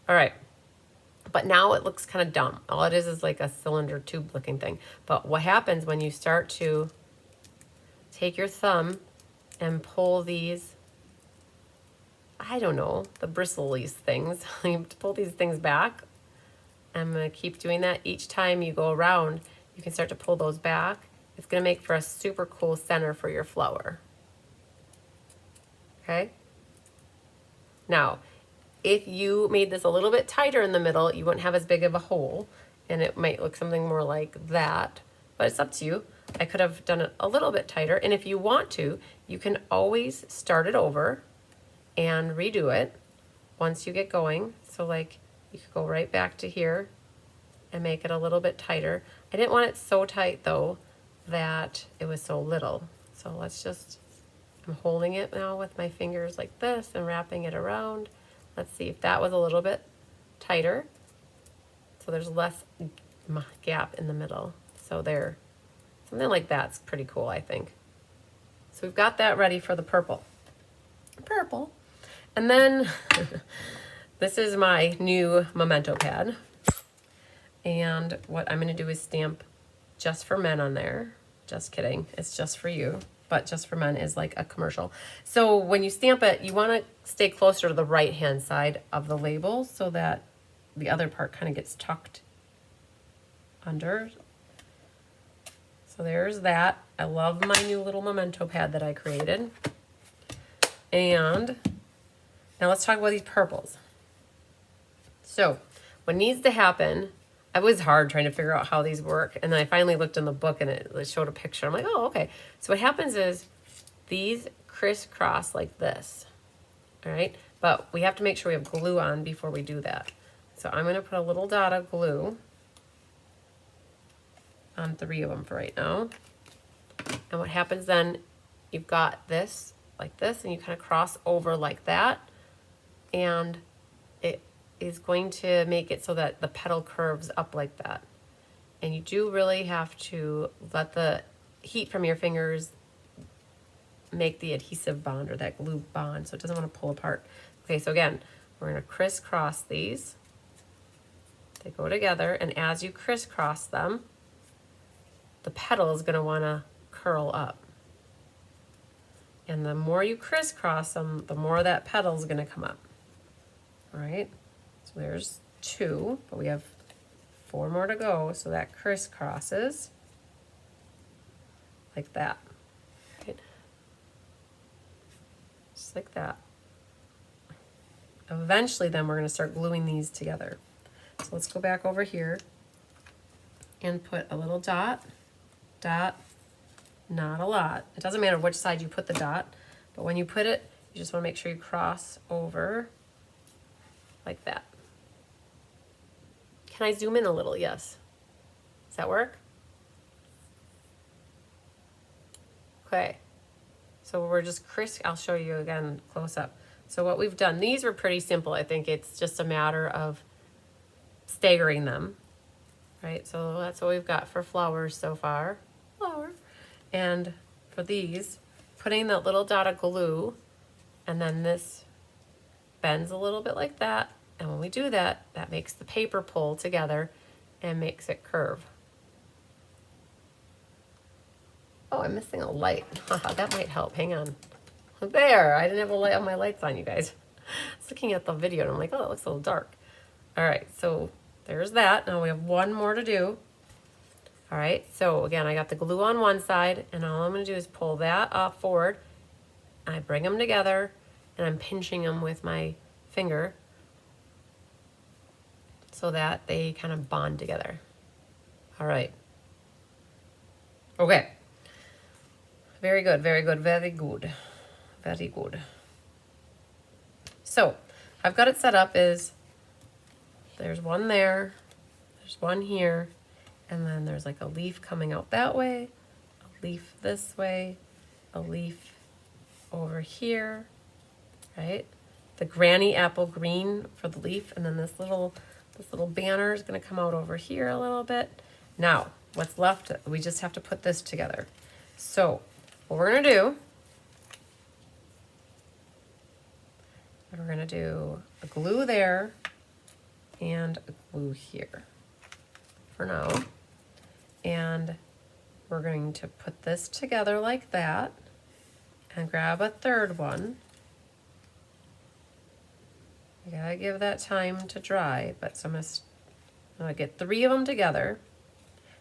All right, but now it looks kind of dumb. All it is like a cylinder tube looking thing. But what happens when you start to take your thumb and pull these, I don't know, the bristly things, you have to pull these things back. I'm gonna keep doing that. Each time you go around, you can start to pull those back. It's gonna make for a super cool center for your flower. Okay? Now, if you made this a little bit tighter in the middle, you wouldn't have as big of a hole, and it might look something more like that, but it's up to you. I could have done it a little bit tighter, and if you want to, you can always start it over and redo it once you get going. So like, you could go right back to here and make it a little bit tighter. I didn't want it so tight though that it was so little. So let's just, I'm holding it now with my fingers like this and wrapping it around. Let's see if that was a little bit tighter. So there's less gap in the middle. So there, something like that's pretty cool, I think. So we've got that ready for the purple. Purple. And then this is my new memento pad. And what I'm gonna do is stamp Just for Men on there. Just kidding, it's just for you. But Just for Men is like a commercial. So when you stamp it, you wanna stay closer to the right-hand side of the label so that the other part kind of gets tucked under. So there's that. I love my new little memento pad that I created. And now let's talk about these purples. So what needs to happen, it was hard trying to figure out how these work, and then I finally looked in the book and it showed a picture. I'm like, oh, okay. So what happens is these crisscross like this, all right? But we have to make sure we have glue on before we do that. So I'm gonna put a little dot of glue on 3 of them for right now. And what happens then, you've got this like this, and you kind of cross over like that, and it is going to make it so that the petal curves up like that. And you do really have to let the heat from your fingers make the adhesive bond or that glue bond so it doesn't want to pull apart. Okay, so again, we're going to crisscross these. They go together, and as you crisscross them, the petal is going to want to curl up. And the more you crisscross them, the more that petal is going to come up. All right, so there's 2, but we have 4 more to go, so that crisscrosses like that. Right? Just like that. Eventually then we're going to start gluing these together. So let's go back over here and put a little dot, dot, not a lot. It doesn't matter which side you put the dot, but when you put it, you just want to make sure you cross over like that. Can I zoom in a little? Yes. Does that work? Okay. So we're just I'll show you again close up. So what we've done, these were pretty simple. I think it's just a matter of staggering them, right? So that's what we've got for flowers so far. Flower. And for these, putting that little dot of glue, and then this bends a little bit like that. And when we do that, that makes the paper pull together and makes it curve. Oh, I'm missing a light. That might help. Hang on. There, I didn't have a light on my lights on, you guys. was looking at the video and I'm like, oh, it looks a little dark. All right, so there's that. Now we have one more to do. All right, so again, I got the glue on one side, and all I'm gonna do is pull that off forward. I bring them together, and I'm pinching them with my finger so that they kind of bond together. All right. Okay. Very good, very good, very good, very good. So I've got it set up as there's one there, there's one here, and then there's like a leaf coming out that way, a leaf this way, a leaf over here, right? The granny apple green for the leaf, and then this little banner is going to come out over here a little bit. Now, what's left, we just have to put this together. So what we're going to do, we're going to do a glue there and a glue here for now. And we're going to put this together like that and grab a third one. You gotta give that time to dry, but so I'm gonna get 3 of them together.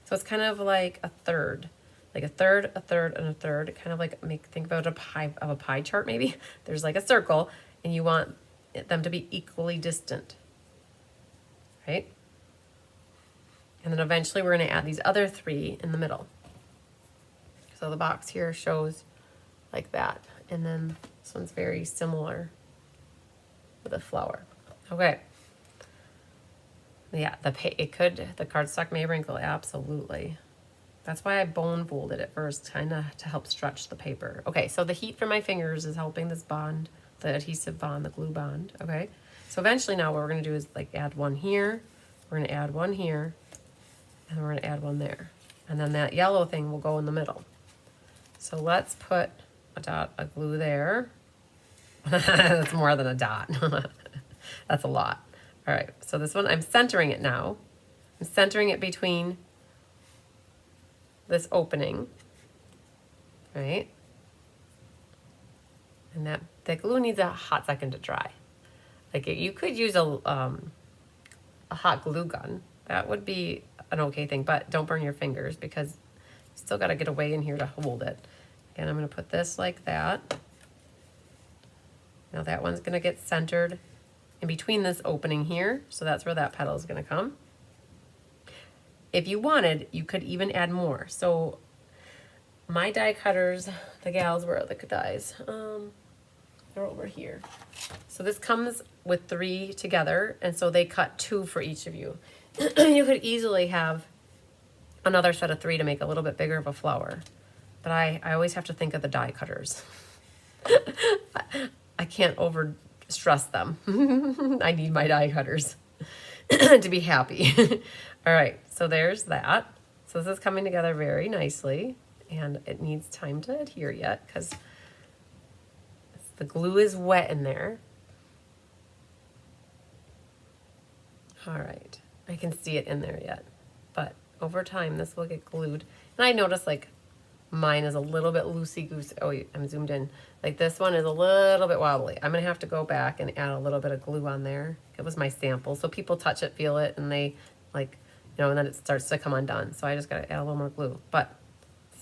So it's kind of like a third, like a third, a third, and a third. Kind of like think about a pie chart maybe. There's like a circle, and you want them to be equally distant, right? And then eventually we're gonna add these other 3 in the middle. So the box here shows like that, and then this one's very similar with a flower. Okay. Yeah, the cardstock may wrinkle, absolutely. That's why I bone folded it first, kind of to help stretch the paper. Okay, so the heat from my fingers is helping this bond, the adhesive bond, the glue bond. Okay, so eventually now what we're gonna do is like add one here, we're gonna add one here, and we're gonna add one there. And then that yellow thing will go in the middle. So let's put a dot of glue there. That's more than a dot. That's a lot. All right, so this one, I'm centering it now. I'm centering it between this opening, right? And that glue needs a hot second to dry. Like you could use a hot glue gun. That would be an okay thing, but don't burn your fingers because you still got to get away in here to hold it. And I'm going to put this like that. Now that one's going to get centered in between this opening here. So that's where that petal is going to come. If you wanted, you could even add more. So my die cutters, the gals, where are the dies? They're over here. So this comes with 3 together, and so they cut 2 for each of you. You could easily have another set of 3 to make a little bit bigger of a flower. But I always have to think of the die cutters. I can't over stress them. I need my die cutters to be happy. All right, so there's that. So this is coming together very nicely, and it needs time to adhere yet because the glue is wet in there. All right, I can see it in there yet, but over time this will get glued. And I notice like mine is a little bit loosey-goosey. Oh, I'm zoomed in. Like this one is a little bit wobbly. I'm gonna have to go back and add a little bit of glue on there. It was my sample, so people touch it, feel it, and they like, you know, and then it starts to come undone. So I just gotta add a little more glue. But,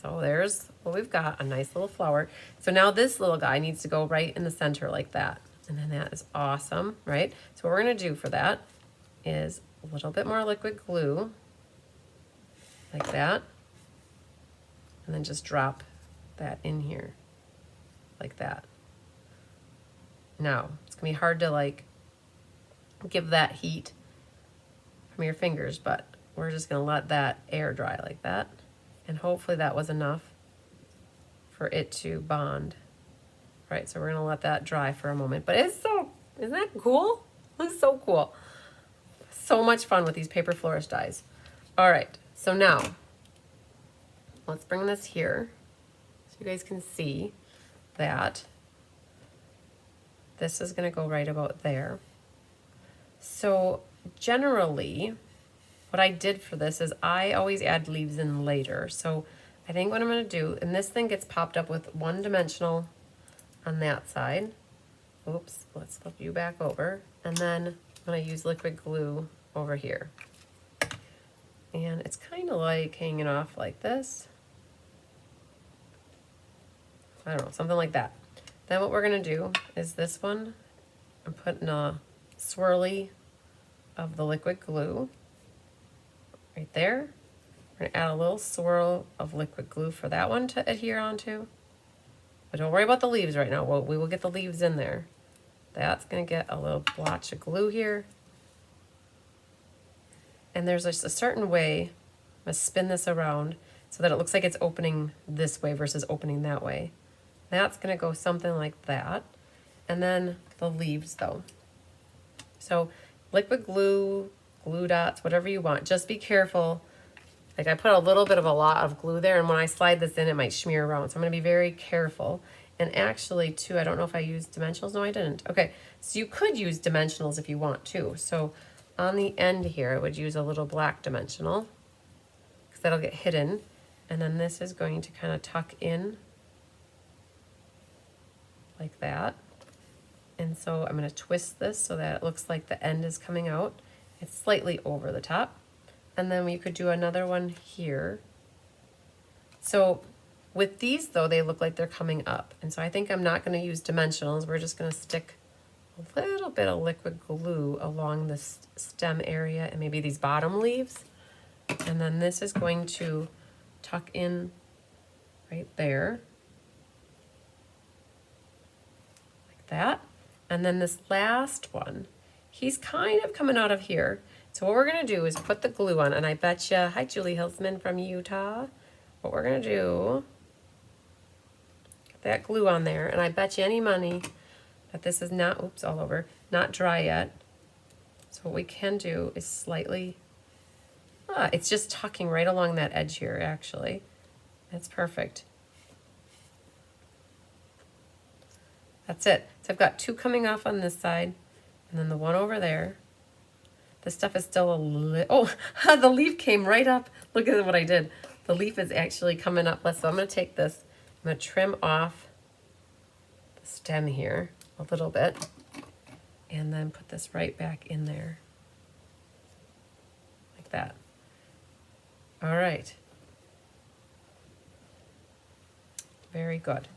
so there's what we've got, a nice little flower. So now this little guy needs to go right in the center like that. And then that is awesome, right? So what we're gonna do for that is a little bit more liquid glue, like that. And then just drop that in here, like that. Now, it's gonna be hard to like give that heat from your fingers, but we're just gonna let that air dry like that. And hopefully that was enough for it to bond. Right, so we're gonna let that dry for a moment. But isn't that cool? It's so cool. So much fun with these paper florist dies. All right, so now, let's bring this here so you guys can see that this is gonna go right about there. So generally, what I did for this is I always add leaves in later. So I think what I'm gonna do, and this thing gets popped up with one dimensional on that side, Oops, let's flip you back over. And then I'm gonna use liquid glue over here. And it's kind of like hanging off like this. I don't know, something like that. Then what we're gonna do is this one, I'm putting a swirly of the liquid glue right there. We're gonna add a little swirl of liquid glue for that one to adhere onto. But don't worry about the leaves right now. We will get the leaves in there. That's gonna get a little blotch of glue here. And there's just a certain way, I'm gonna spin this around so that it looks like it's opening this way versus opening that way. That's gonna go something like that. And then the leaves though. So liquid glue, glue dots, whatever you want. Just be careful. Like I put a little bit of a lot of glue there, and when I slide this in, it might smear around. So I'm gonna be very careful. And actually too, I don't know if I used dimensionals. No, I didn't. Okay, so you could use dimensionals if you want to. So on the end here, I would use a little black dimensional because that'll get hidden. And then this is going to kind of tuck in like that. And so I'm going to twist this so that it looks like the end is coming out. It's slightly over the top. And then we could do another one here. So with these though, they look like they're coming up. And so I think I'm not going to use dimensionals. We're just going to stick a little bit of liquid glue along this stem area and maybe these bottom leaves. And then this is going to tuck in right there. Like that. And then this last one, he's kind of coming out of here. So what we're gonna do is put the glue on, and I bet you, hi Julie Hilsman from Utah. What we're gonna do, get that glue on there, and I bet you any money that this is not, oops, all over, not dry yet. So what we can do is slightly, it's just tucking right along that edge here actually. That's perfect. That's it. So I've got two coming off on this side, and then the one over there. This stuff is still a little, oh, the leaf came right up. Look at what I did. The leaf is actually coming up less. So I'm gonna take this, I'm gonna trim off the stem here a little bit, and then put this right back in there. Like that. All right. Very good.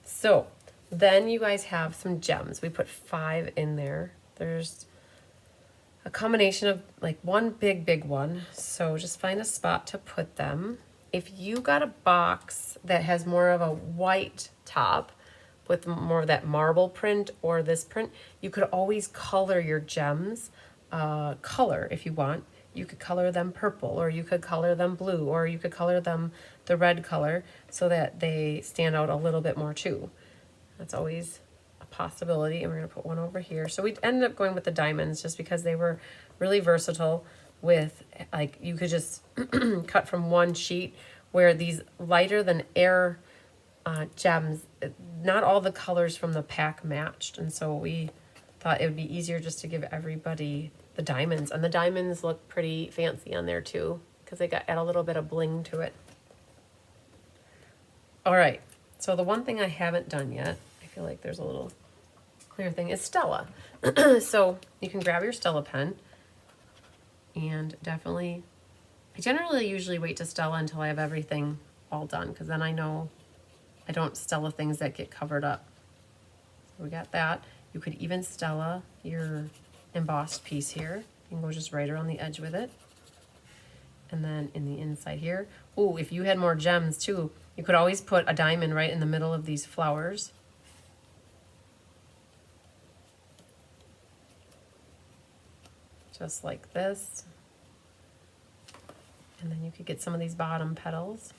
So then you guys have some gems. We put 5 in there. There's a combination of like one big one. So just find a spot to put them. If you got a box that has more of a white top with more of that marble print or this print, you could always color your gems color if you want. You could color them purple, or you could color them blue, or you could color them the red color so that they stand out a little bit more too. That's always a possibility. And we're gonna put one over here. So we ended up going with the diamonds just because they were really versatile with, like, you could just cut from one sheet, where these lighter than air gems, not all the colors from the pack matched. And so we thought it would be easier just to give everybody the diamonds. And the diamonds look pretty fancy on there too, because they add a little bit of bling to it. All right, so the one thing I haven't done yet, I feel like there's a little clear thing, is Stella. So you can grab your Stella pen, and definitely, I generally usually wait to Stella until I have everything all done, because then I know I don't Stella things that get covered up. So we got that. You could even Stella your embossed piece here. You can go just right around the edge with it. And then in the inside here, oh, if you had more gems too, you could always put a diamond right in the middle of these flowers. Just like this. And then you could get some of these bottom petals.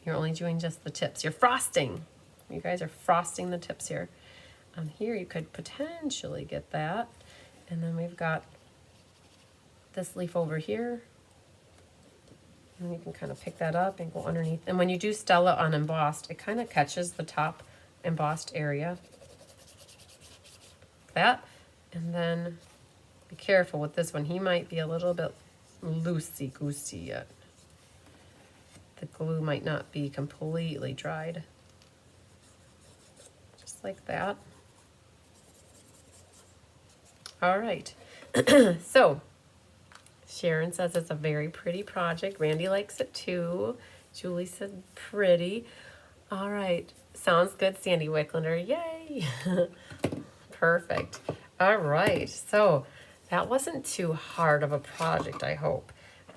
You're only doing just the tips. You're frosting. You guys are frosting the tips here. Here you could potentially get that. And then we've got this leaf over here. And you can kind of pick that up and go underneath. And when you do Stella on embossed, it kind of catches the top embossed area. Like that. And then be careful with this one. He might be a little bit loosey-goosey yet. The glue might not be completely dried. Just like that. All right. So Sharon says it's a very pretty project. Randy likes it too. Julie said pretty. All right. Sounds good, Sandy Wicklander. Yay. Perfect. All right. So that wasn't too hard of a project, I hope.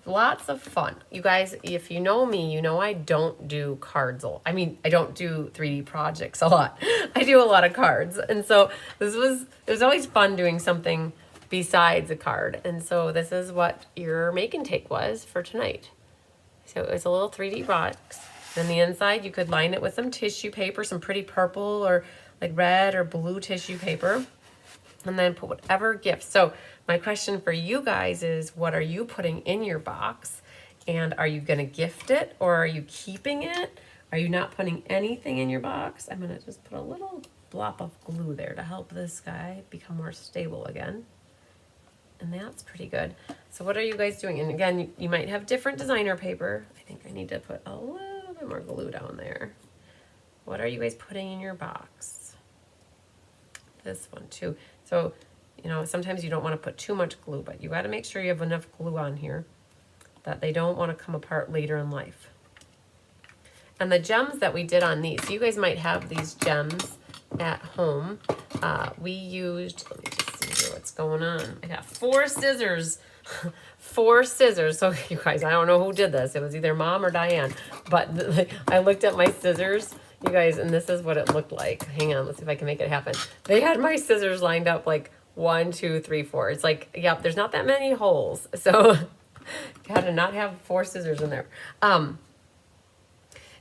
Lots of fun. You guys, if you know me, you know I don't do cards. I mean, I don't do 3D projects a lot. I do a lot of cards. And so it was always fun doing something besides a card. And so this is what your make and take was for tonight. So it's a little 3D box. And the inside, you could line it with some tissue paper, some pretty purple or like red or blue tissue paper. And then put whatever gift. So my question for you guys is, what are you putting in your box? And are you going to gift it or are you keeping it? Are you not putting anything in your box? I'm going to just put a little blob of glue there to help this guy become more stable again. And that's pretty good. So what are you guys doing? And again, you might have different designer paper. I think I need to put a little bit more glue down there. What are you guys putting in your box? This one too. So, you know, sometimes you don't want to put too much glue, but you got to make sure you have enough glue on here that they don't want to come apart later in life. And the gems that we did on these, so you guys might have these gems at home. We used, let me just see here what's going on. I got 4 scissors. 4 scissors. So you guys, I don't know who did this. It was either Mom or Diane. But I looked at my scissors, you guys, and this is what it looked like. Hang on, let's see if I can make it happen. They had my scissors lined up like 1, 2, 3, 4. It's like, yep, there's not that many holes. So gotta not have 4 scissors in there.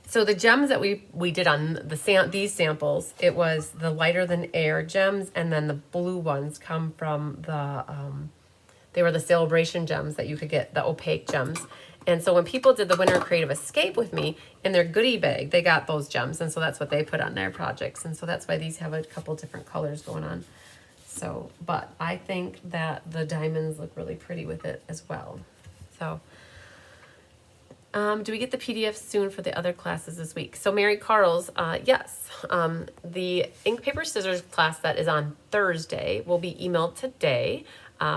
So the gems that we did on these samples, it was the lighter than air gems, and then the blue ones come from the, they were the Sale-a-Bration gems that you could get, the opaque gems. And so when people did the Winter Creative Escape with me, in their goodie bag, they got those gems. And so that's what they put on their projects. And so that's why these have a couple different colors going on. So, but I think that the diamonds look really pretty with it as well. So, do we get the PDF soon for the other classes this week? So Mary Carl's, yes. The ink, paper, scissors class that is on Thursday will be emailed today.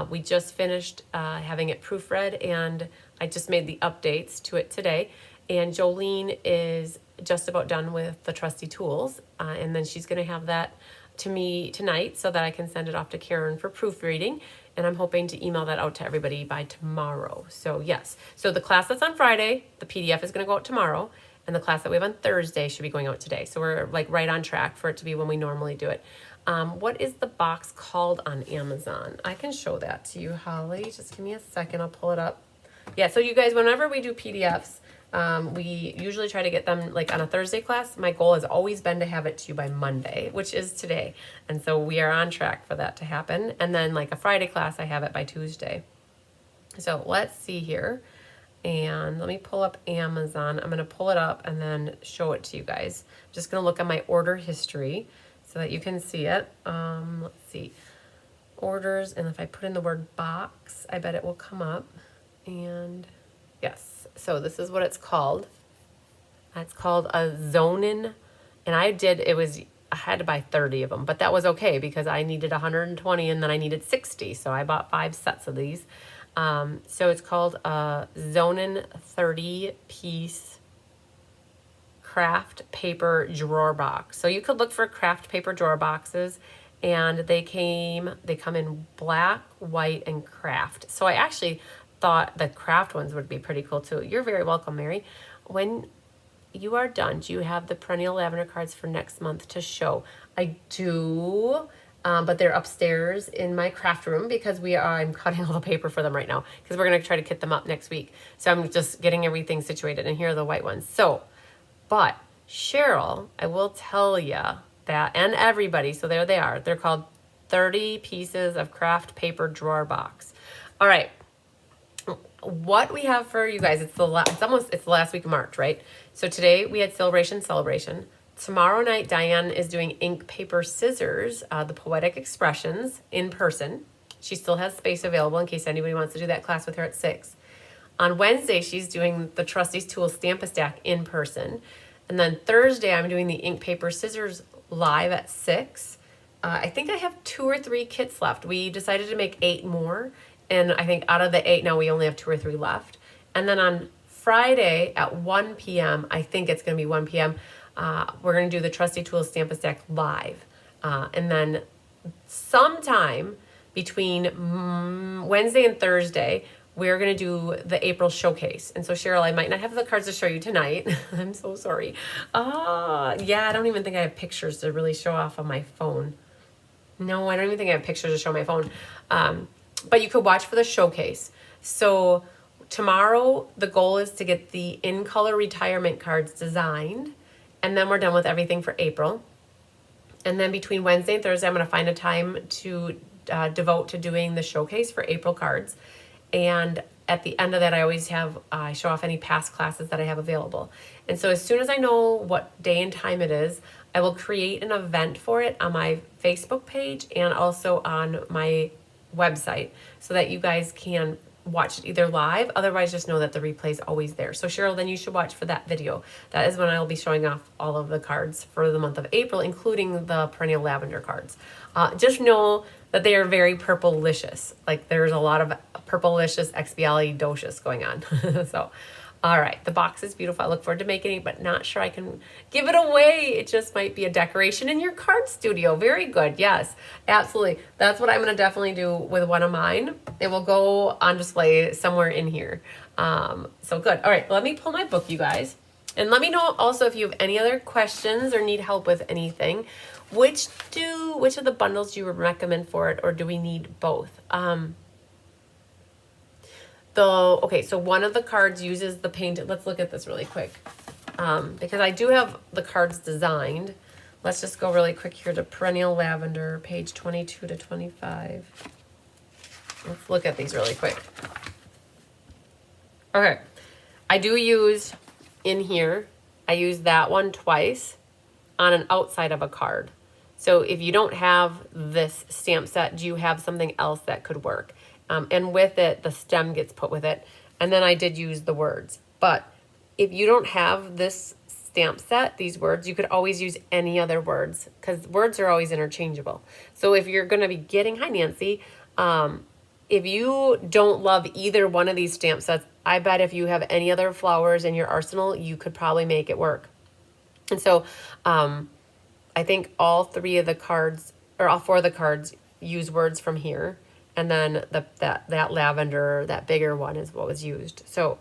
We just finished having it proofread, and I just made the updates to it today. And Jolene is just about done with the trusty tools, and then she's going to have that to me tonight so that I can send it off to Karen for proofreading. And I'm hoping to email that out to everybody by tomorrow. So yes, so the class that's on Friday, the PDF is going to go out tomorrow, and the class that we have on Thursday should be going out today. So we're like right on track for it to be when we normally do it. What is the box called on Amazon? I can show that to you, Holly. Just give me a second. I'll pull it up. Yeah, so you guys, whenever we do PDFs, we usually try to get them like on a Thursday class. My goal has always been to have it to you by Monday, which is today. And so we are on track for that to happen. And then like a Friday class, I have it by Tuesday. So let's see here. And let me pull up Amazon. I'm going to pull it up and then show it to you guys. I'm just going to look at my order history so that you can see it. Let's see. Orders, and if I put in the word box, I bet it will come up. And yes. So this is what it's called. It's called a Zonin. And I had to buy 30 of them, but that was okay because I needed 120 and then I needed 60. So I bought 5 sets of these. So it's called a Zonin 30-piece craft paper drawer box. So you could look for craft paper drawer boxes, and they come in black, white, and craft. So I actually thought the craft ones would be pretty cool too. You're very welcome, Mary. When you are done, do you have the perennial lavender cards for next month to show? I do, but they're upstairs in my craft room because I'm cutting all the paper for them right now because we're going to try to kit them up next week. So I'm just getting everything situated, and here are the white ones. So, but Cheryl, I will tell you that, and everybody, so there they are. They're called 30 pieces of craft paper drawer box. All right. What we have for you guys, it's the last week of March, right? So today we had Celebration. Tomorrow night, Diane is doing ink, paper, scissors, the Poetic Expressions in person. She still has space available in case anybody wants to do that class with her at 6. On Wednesday, she's doing the Trustees Tools Stamp-A-Stack in person. And then Thursday, I'm doing the ink, paper, scissors live at 6. I think I have 2 or 3 kits left. We decided to make 8 more, and I think out of the 8 now we only have 2 or 3 left. And then on Friday at 1 p.m., I think it's going to be 1 p.m., we're going to do the Trusty Tools Stamp-A-Stack live. And then sometime between Wednesday and Thursday, we're going to do the April showcase. And so, Cheryl, I might not have the cards to show you tonight. I'm so sorry. Yeah, I don't even think I have pictures to really show off on my phone. No, I don't even think I have pictures to show my phone. But you could watch for the showcase. So tomorrow, the goal is to get the in-color retirement cards designed. And then we're done with everything for April. And then between Wednesday and Thursday, I'm going to find a time to devote to doing the showcase for April cards. And at the end of that, I always have, I show off any past classes that I have available. And so as soon as I know what day and time it is, I will create an event for it on my Facebook page and also on my website so that you guys can watch it either live, otherwise just know that the replay is always there. So Cheryl, then you should watch for that video. That is when I'll be showing off all of the cards for the month of April, including the perennial lavender cards. Just know that they are very purple-licious. Like there's a lot of purple-licious expialidocious going on. So, all right, the box is beautiful. I look forward to making it, but not sure I can give it away. It just might be a decoration in your card studio. Very good. Yes, absolutely. That's what I'm going to definitely do with one of mine. It will go on display somewhere in here. So good. All right, let me pull my book, you guys. And let me know also if you have any other questions or need help with anything. Which of the bundles do you recommend for it, or do we need both? Okay, so one of the cards uses the painted. Let's look at this really quick. Because I do have the cards designed. Let's just go really quick here to Perennial Lavender, page 22 to 25. Let's look at these really quick. Okay, I do use in here, I use that one twice on an outside of a card. So if you don't have this stamp set, do you have something else that could work? And with it, the stem gets put with it. And then I did use the words. But if you don't have this stamp set, these words, you could always use any other words because words are always interchangeable. So if you're going to be getting, hi Nancy, if you don't love either one of these stamp sets, I bet if you have any other flowers in your arsenal, you could probably make it work. And so I think all 3 of the cards, or all 4 of the cards use words from here. And then that lavender, that bigger one is what was used. So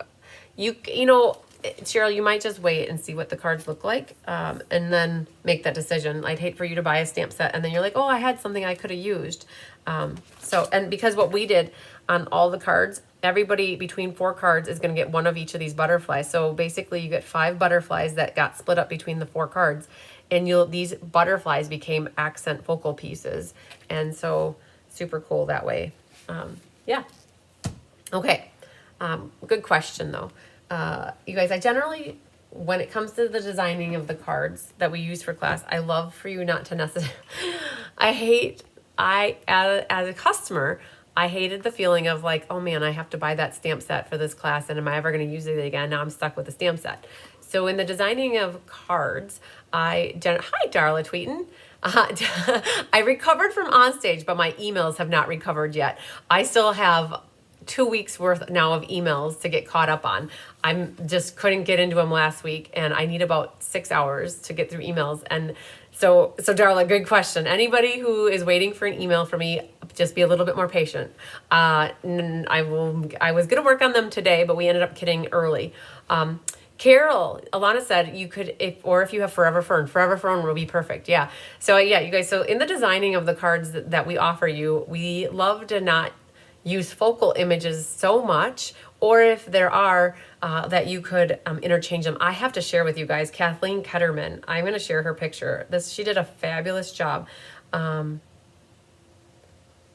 you know, Cheryl, you might just wait and see what the cards look like and then make that decision. I'd hate for you to buy a stamp set and then you're like, oh, I had something I could have used. And because what we did on all the cards, everybody between 4 cards is going to get one of each of these butterflies. So basically you get 5 butterflies that got split up between the 4 cards. And these butterflies became accent focal pieces. And so super cool that way. Yeah. Okay. Good question though. You guys, I generally, when it comes to the designing of the cards that we use for class, I love for you not to necessarily, as a customer, I hated the feeling of like, oh man, I have to buy that stamp set for this class and am I ever going to use it again? Now I'm stuck with the stamp set. So in the designing of cards, hi Darla Tweeten. I recovered from onstage, but my emails have not recovered yet. I still have 2 weeks worth now of emails to get caught up on. I'm just couldn't get into them last week and I need about 6 hours to get through emails. And so Darla, good question. Anybody who is waiting for an email from me, just be a little bit more patient. I was going to work on them today, but we ended up getting early. Carol, Alana said you could, if you have Forever Fern will be perfect. Yeah. So yeah, you guys, so in the designing of the cards that we offer you, we love to not use focal images so much, or if there are, that you could interchange them. I have to share with you guys, Kathleen Ketterman, I'm going to share her picture. She did a fabulous job.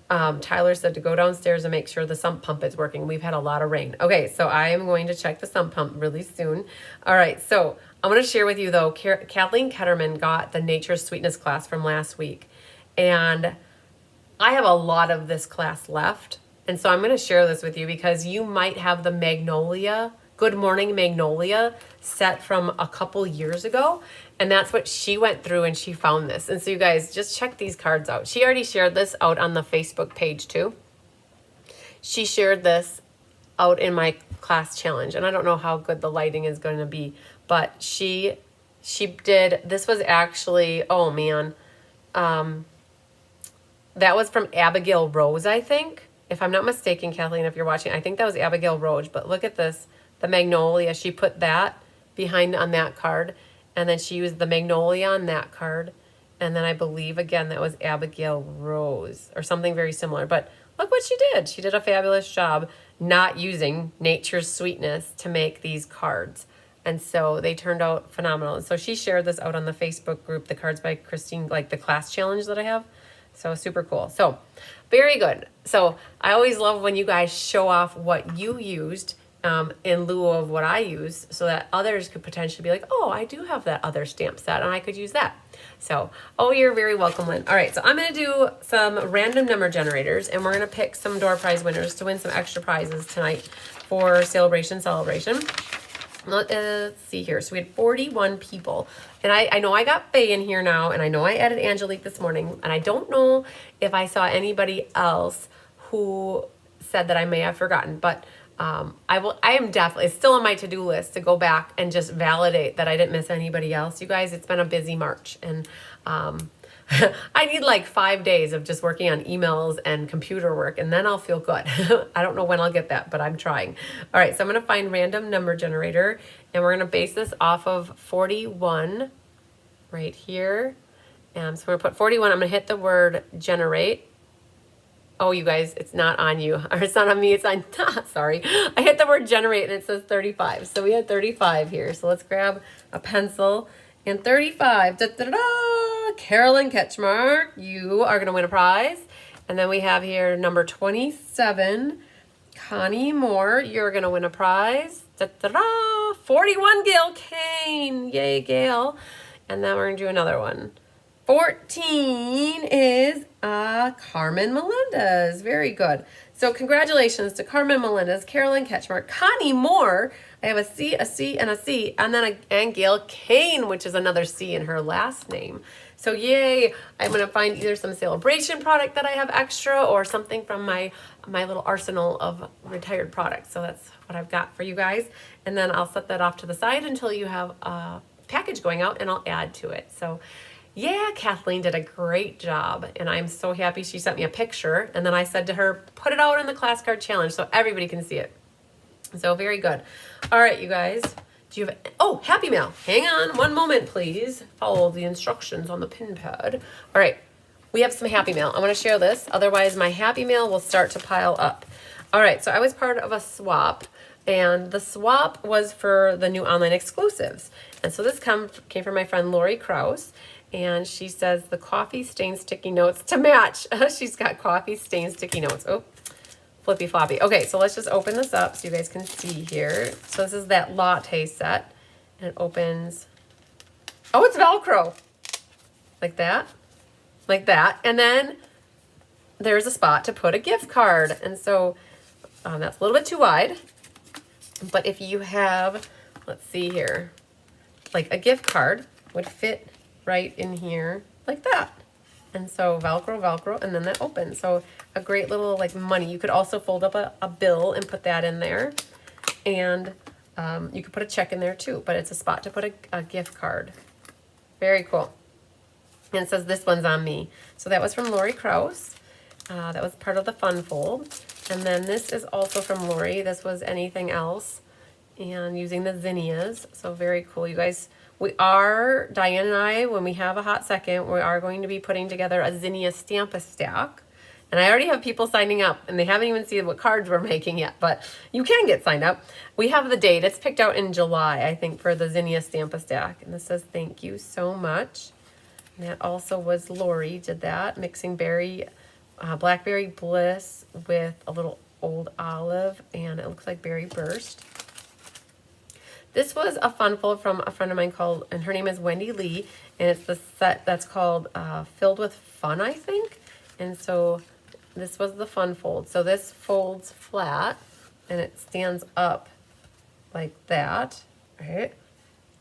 Tyler said to go downstairs and make sure the sump pump is working. We've had a lot of rain. Okay, so I am going to check the sump pump really soon. All right, so I'm going to share with you, though, Kathleen Ketterman got the Nature's Sweetness class from last week. And I have a lot of this class left. And so I'm going to share this with you because you might have the Magnolia Good Morning Magnolia set from a couple years ago. And that's what she went through, and she found this. And so you guys, just check these cards out. She already shared this out on the Facebook page too. She shared this out in my class challenge. And I don't know how good the lighting is going to be, but she did, this was actually, oh man, that was from Abigail Rose, I think. If I'm not mistaken, Kathleen, if you're watching, I think that was Abigail Rose. But look at this, the magnolia. She put that behind on that card, and then she used the magnolia on that card. And then I believe, again, that was Abigail Rose or something very similar. But look what she did. She did a fabulous job not using nature's sweetness to make these cards. And so they turned out phenomenal. And so she shared this out on the Facebook group, the Cards by Christine, like the class challenge that I have. So super cool. So very good. So I always love when you guys show off what you used in lieu of what I use, so that others could potentially be like, oh, I do have that other stamp set and I could use that. So, oh, you're very welcome, Lynn. All right, so I'm going to do some random number generators, and we're going to pick some door prize winners to win some extra prizes tonight for Sale-a-Bration Celebration. Let's see here. So we had 41 people. And I know I got Faye in here now, and I know I added Angelique this morning, and I don't know if I saw anybody else who said that I may have forgotten, but I am definitely, it's still on my to-do list to go back and just validate that I didn't miss anybody else. You guys, it's been a busy March, and I need like 5 days of just working on emails and computer work, and then I'll feel good. I don't know when I'll get that, but I'm trying. All right, so I'm going to find random number generator, and we're going to base this off of 41 right here. So we're going to put 41. I'm going to hit the word generate. Oh, you guys, it's not on you. Or it's not on me. It's on, sorry. I hit the word generate, and it says 35. So we had 35 here. So let's grab a pencil. And 35, da-da-da, Carolyn Ketchmark, you are going to win a prize. And then we have here number 27, Connie Moore, you're going to win a prize. Da-da-da, 41, Gail Kane, yay, Gail. And then we're going to do another one. 14 is Carmen Melendez, very good. So congratulations to Carmen Melendez, Carolyn Ketchmark, Connie Moore. I have a C, a C, and a C, and then and Gail Kane, which is another C in her last name. So yay, I'm going to find either some Sale-a-Bration product that I have extra or something from my little arsenal of retired products. So that's what I've got for you guys. And then I'll set that off to the side until you have a package going out, and I'll add to it. So yeah, Kathleen did a great job, and I'm so happy she sent me a picture. And then I said to her, put it out in the class card challenge so everybody can see it. So very good. All right, you guys. Do you have, oh, Happy Mail. Hang on one moment, please. Follow the instructions on the pin pad. All right, we have some Happy Mail. I want to share this. Otherwise, my Happy Mail will start to pile up. All right, so I was part of a swap, and the swap was for the new online exclusives. And so this came from my friend Lori Krause. And she says the coffee stain sticky notes to match. She's got coffee stain sticky notes. Oh, flippy floppy. Okay, so let's just open this up so you guys can see here. So this is that latte set. And it opens. Oh, it's Velcro. Like that. Like that. And then there's a spot to put a gift card. And so that's a little bit too wide. But if you have, let's see here, like a gift card would fit right in here like that. And so Velcro, and then that opens. So a great little like money. You could also fold up a bill and put that in there. And you could put a check in there too, but it's a spot to put a gift card. Very cool. And it says this one's on me. So that was from Lori Krause. That was part of the fun fold. And then this is also from Lori. This was anything else. And using the zinnias. So very cool. You guys, we are, Diane and I, when we have a hot second, we are going to be putting together a zinnia stamp-a-stack. And I already have people signing up, and they haven't even seen what cards we're making yet, but you can get signed up. We have the date. It's picked out in July, I think, for the zinnia stamp-a-stack. And this says, thank you so much. And that also was Lori did that, mixing blackberry bliss with a little old olive, and it looks like berry burst. This was a fun fold from a friend of mine and her name is Wendy Lee, and it's the set that's called Filled with Fun, I think. And so this was the fun fold. So this folds flat, and it stands up like that, right?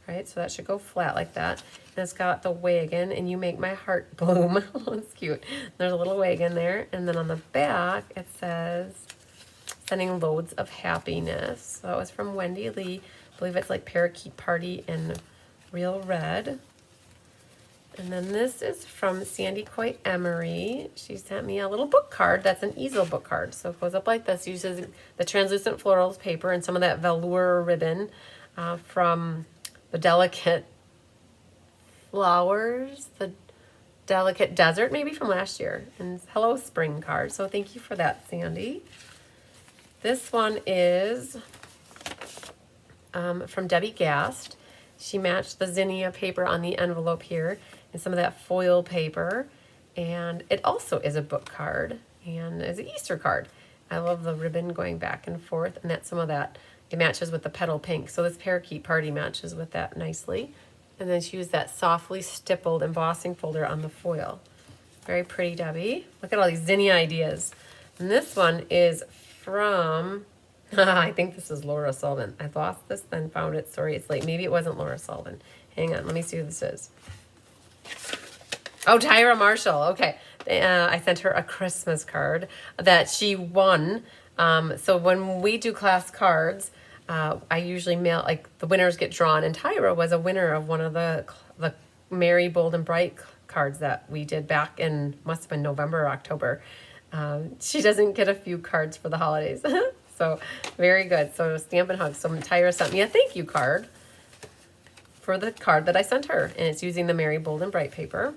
Right, so that should go flat like that. And it's got the wagon, and you make my heart bloom. Oh, it's cute. There's a little wagon there. And then on the back, it says, sending loads of happiness. So it was from Wendy Lee. I believe it's like Parakeet Party in Real Red. And then this is from Sandy Coy Emery. She sent me a little book card. That's an easel book card. So it goes up like this. Uses the translucent florals paper and some of that velour ribbon from the Delicate Flowers, the Delicate Desert, maybe from last year. And Hello Spring card. So thank you for that, Sandy. This one is from Debbie Gast. She matched the zinnia paper on the envelope here and some of that foil paper. And it also is a book card and is an Easter card. I love the ribbon going back and forth, and that's some of that. It matches with the petal pink. So this Parakeet Party matches with that nicely. And then she used that softly stippled embossing folder on the foil. Very pretty, Debbie. Look at all these zinnia ideas. And this one is from, I think this is Laura Sullivan. I lost this, then found it. Sorry, it's late. Maybe it wasn't Laura Sullivan. Hang on, let me see who this is. Oh, Tyra Marshall. Okay. I sent her a Christmas card that she won. So when we do class cards, I usually mail, like the winners get drawn, and Tyra was a winner of one of the Merry, Bold, and Bright cards that we did back in, must have been November or October. She doesn't get a few cards for the holidays. So very good. So Stampin' Hug. So Tyra sent me a thank you card for the card that I sent her, and it's using the Merry, Bold, and Bright paper.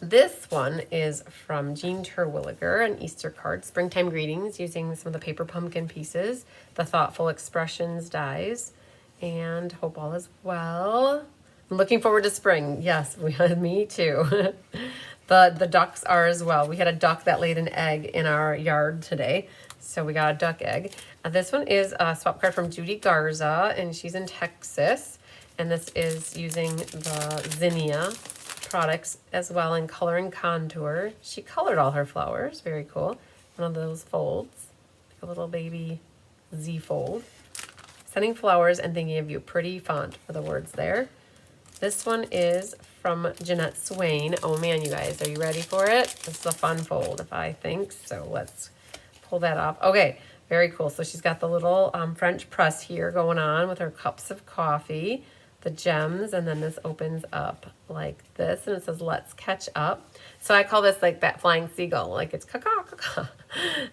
This one is from Jean Terwilliger, an Easter card, Springtime Greetings, using some of the paper pumpkin pieces, the Thoughtful Expressions dies, and hope all is well. I'm looking forward to spring. Yes, me too. The ducks are as well. We had a duck that laid an egg in our yard today, so we got a duck egg. This one is a swap card from Judy Garza, and she's in Texas, and this is using the zinnia products as well in color and contour. She colored all her flowers. Very cool. One of those folds, like a little baby Z fold. Sending flowers and thinking of you. Pretty font for the words there. This one is from Jeanette Swain. Oh man, you guys, are you ready for it? This is a fun fold, if I think so. Let's pull that off. Okay, very cool. So she's got the little French press here going on with her cups of coffee, the gems, and then this opens up like this, and it says let's catch up. So I call this like that flying seagull, like it's caw caw.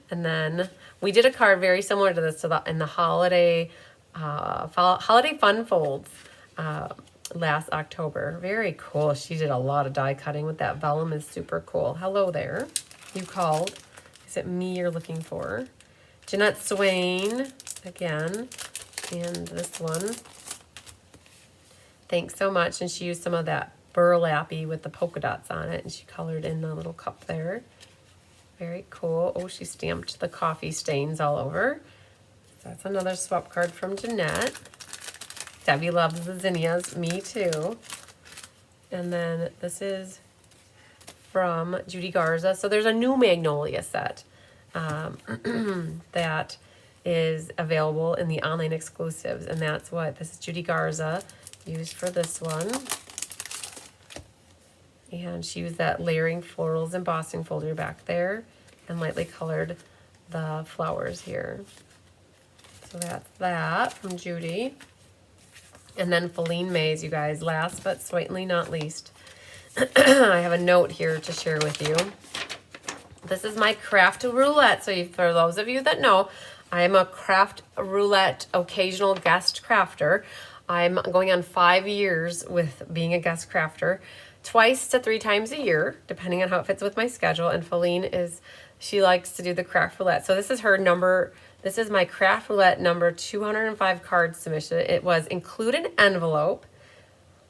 And then we did a card very similar to this in the holiday fun folds last October. Very cool. She did a lot of die cutting with that vellum. Is super cool. Hello there. You called. Is it me you're looking for? Jeanette Swain again, and this one. Thanks so much. And she used some of that burlappy with the polka dots on it, and she colored in the little cup there. Very cool. Oh, she stamped the coffee stains all over. So that's another swap card from Jeanette. Debbie loves the zinnias. Me too. And then this is from Judy Garza. So there's a new Magnolia set that is available in the online exclusives, and that's what this is. Judy Garza used for this one, and she used that layering florals embossing folder back there and lightly colored the flowers here. So that's that from Judy. And then Feline Mays, you guys, last but certainly not least. I have a note here to share with you. This is my craft roulette. So for those of you that know, I am a craft roulette occasional guest crafter. I'm going on 5 years with being a guest crafter, 2 to 3 times a year, depending on how it fits with my schedule. And Feline she likes to do the craft roulette. So this is her number. This is my craft roulette number 205 card submission. It was included envelope,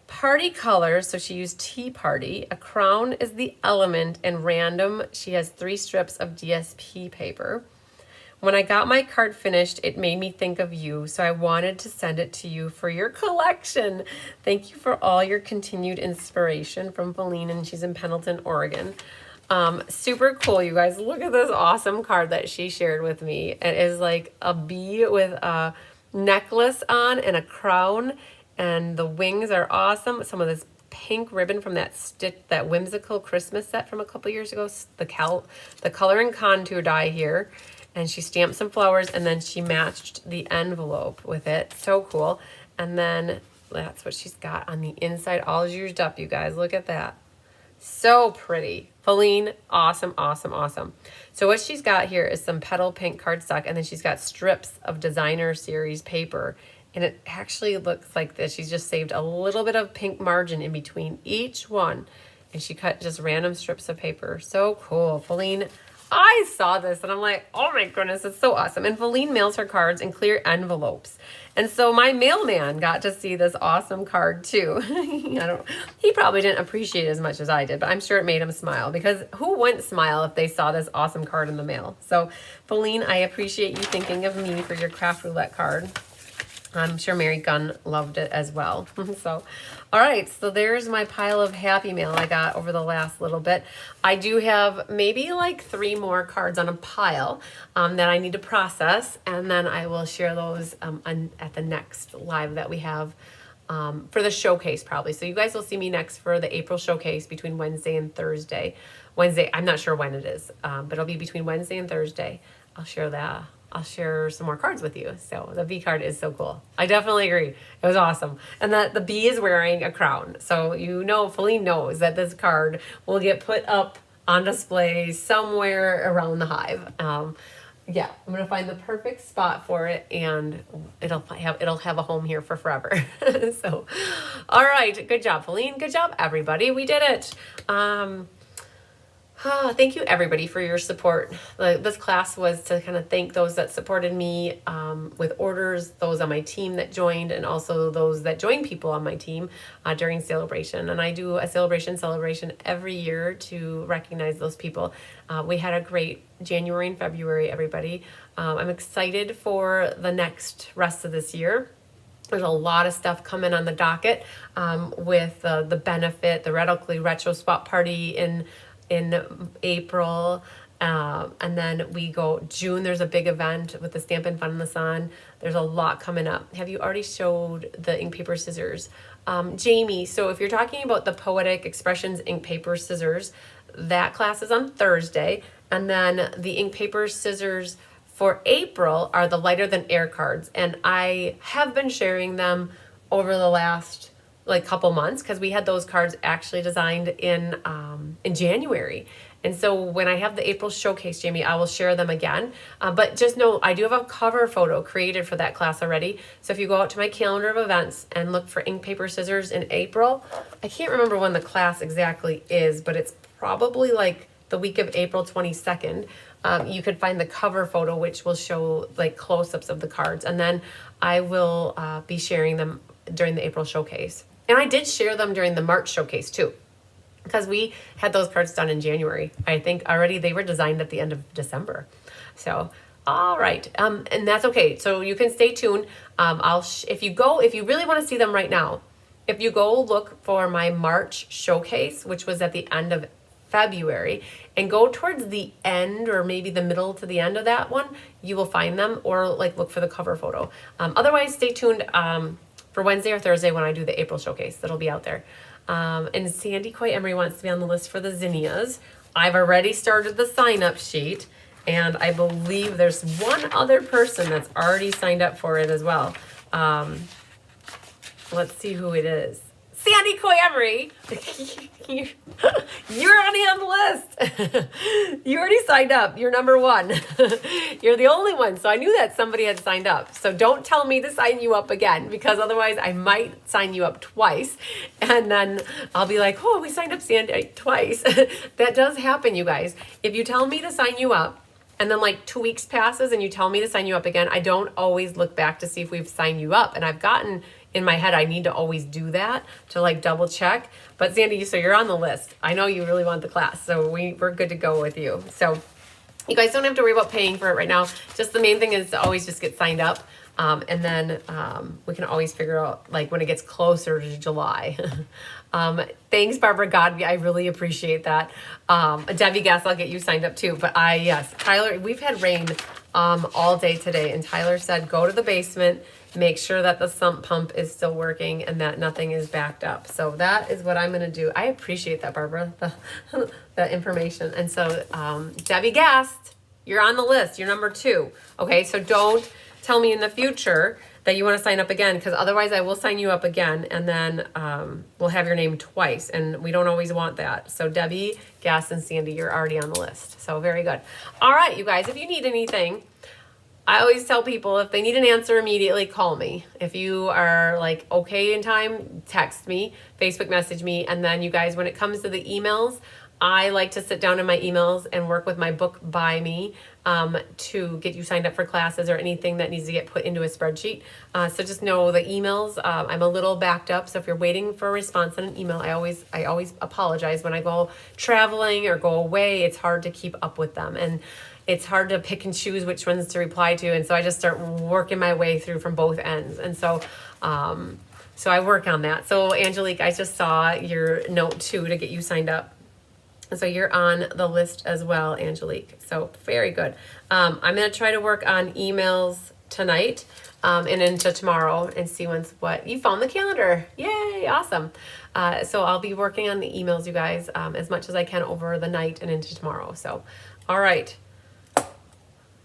party colors. So she used Tea Party. A crown is the element, and random. She has 3 strips of DSP paper. When I got my card finished, it made me think of you, so I wanted to send it to you for your collection. Thank you for all your continued inspiration, from Feline, and she's in Pendleton, Oregon. Super cool, you guys. Look at this awesome card that she shared with me. It is like a bee with a necklace on and a crown, and the wings are awesome. Some of this pink ribbon from that whimsical Christmas set from a couple years ago, the color and contour die here. And she stamped some flowers, and then she matched the envelope with it. So cool. And then that's what she's got on the inside, all used up, you guys. Look at that. So pretty. Feline, awesome, awesome, awesome. So what she's got here is some petal pink cardstock, and then she's got strips of designer series paper. And it actually looks like this. She's just saved a little bit of pink margin in between each one. And she cut just random strips of paper. So cool. Feline, I saw this and I'm like, oh my goodness, it's so awesome. And Feline mails her cards in clear envelopes. And so my mailman got to see this awesome card too. He probably didn't appreciate it as much as I did, but I'm sure it made him smile, because who wouldn't smile if they saw this awesome card in the mail? So Feline, I appreciate you thinking of me for your craft roulette card. I'm sure Mary Gunn loved it as well. So, all right, so there's my pile of happy mail I got over the last little bit. I do have maybe like 3 more cards on a pile that I need to process, and then I will share those at the next live that we have for the showcase probably. So you guys will see me next for the April showcase between Wednesday and Thursday. Wednesday, I'm not sure when it is, but it'll be between Wednesday and Thursday. I'll share that. I'll share some more cards with you. So the V card is so cool. I definitely agree. It was awesome. And that the bee is wearing a crown. So you know, Feline knows that this card will get put up on display somewhere around the hive. Yeah, I'm gonna find the perfect spot for it, and it'll have a home here for forever. So, all right, good job, Feline. Good job, everybody. We did it. Thank you, everybody, for your support. This class was to kind of thank those that supported me with orders, those on my team that joined, and also those that join people on my team during Sale-a-Bration. And I do a celebration every year to recognize those people. We had a great January and February, everybody. I'm excited for the next rest of this year. There's a lot of stuff coming on the docket with the benefit, the Radically Retro Swap Party in April, and then we go June. There's a big event with the Stampin' Fun. There's a lot coming up. Have you already showed the ink, paper, scissors? Jamie, so if you're talking about the Poetic Expressions ink, paper, scissors, that class is on Thursday, and then the ink, paper, scissors for April are the lighter than air cards, and I have been sharing them over the last couple months, because we had those cards actually designed in January. And so when I have the April showcase, Jamie, I will share them again. But just know I do have a cover photo created for that class already. So if you go out to my calendar of events and look for ink, paper, scissors in April, I can't remember when the class exactly is, but it's probably like the week of April 22nd. You could find the cover photo, which will show close-ups of the cards. And then I will be sharing them during the April showcase. And I did share them during the March showcase too, because we had those cards done in January. I think already they were designed at the end of December. So, all right. And that's okay. So you can stay tuned. If you really want to see them right now, if you go look for my March showcase, which was at the end of February, and go towards the end or maybe the middle to the end of that one, you will find them, or look for the cover photo. Otherwise, stay tuned for Wednesday or Thursday when I do the April showcase. That'll be out there. And Sandy Coy Emery wants to be on the list for the zinnias. I've already started the sign-up sheet, and I believe there's one other person that's already signed up for it as well. Let's see who it is. Sandy Coy Emery, you're already on the list. You already signed up. You're number 1. You're the only one. So I knew that somebody had signed up. So don't tell me to sign you up again, because otherwise I might sign you up twice. And then I'll be like, oh, we signed up Sandy twice. That does happen, you guys. If you tell me to sign you up, and then 2 weeks passes and you tell me to sign you up again, I don't always look back to see if we've signed you up. And I've gotten in my head, I need to always do that to double check. But Sandy, so you're on the list. I know you really want the class, so we're good to go with you. So you guys don't have to worry about paying for it right now. Just the main thing is to always just get signed up. And then we can always figure out when it gets closer to July. Thanks, Barbara Godby. I really appreciate that. Debbie Guess, I'll get you signed up too. But yes, Tyler, we've had rain all day today. And Tyler said, go to the basement, make sure that the sump pump is still working and that nothing is backed up. So that is what I'm going to do. I appreciate that, Barbara, the information. And so Debbie Gast, you're on the list. You're number 2. Okay, so don't tell me in the future that you want to sign up again, because otherwise I will sign you up again, and then we'll have your name twice, and we don't always want that. So Debbie, Gast, and Sandy, you're already on the list. So very good. All right, you guys, if you need anything, I always tell people if they need an answer immediately, call me. If you are like okay in time, text me, Facebook message me, and then you guys, when it comes to the emails, I like to sit down in my emails and work with my book by me to get you signed up for classes or anything that needs to get put into a spreadsheet. So just know the emails, I'm a little backed up. So if you're waiting for a response on an email, I always apologize. When I go traveling or go away, it's hard to keep up with them. And it's hard to pick and choose which ones to reply to. And so I just start working my way through from both ends. And so, so I work on that. So Angelique, I just saw your note too to get you signed up. So you're on the list as well, Angelique. So very good. I'm going to try to work on emails tonight and into tomorrow and see what you found the calendar. Yay, awesome. So I'll be working on the emails, you guys, as much as I can over the night and into tomorrow. So, all right.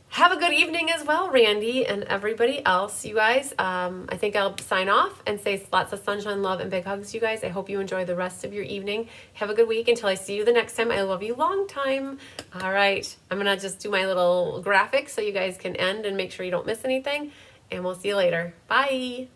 Have a good evening as well, Randy and everybody else, you guys. I think I'll sign off and say lots of sunshine, love, and big hugs, you guys. I hope you enjoy the rest of your evening. Have a good week until I see you the next time. I love you long time. All right. I'm going to just do my little graphic so you guys can end and make sure you don't miss anything. And we'll see you later. Bye.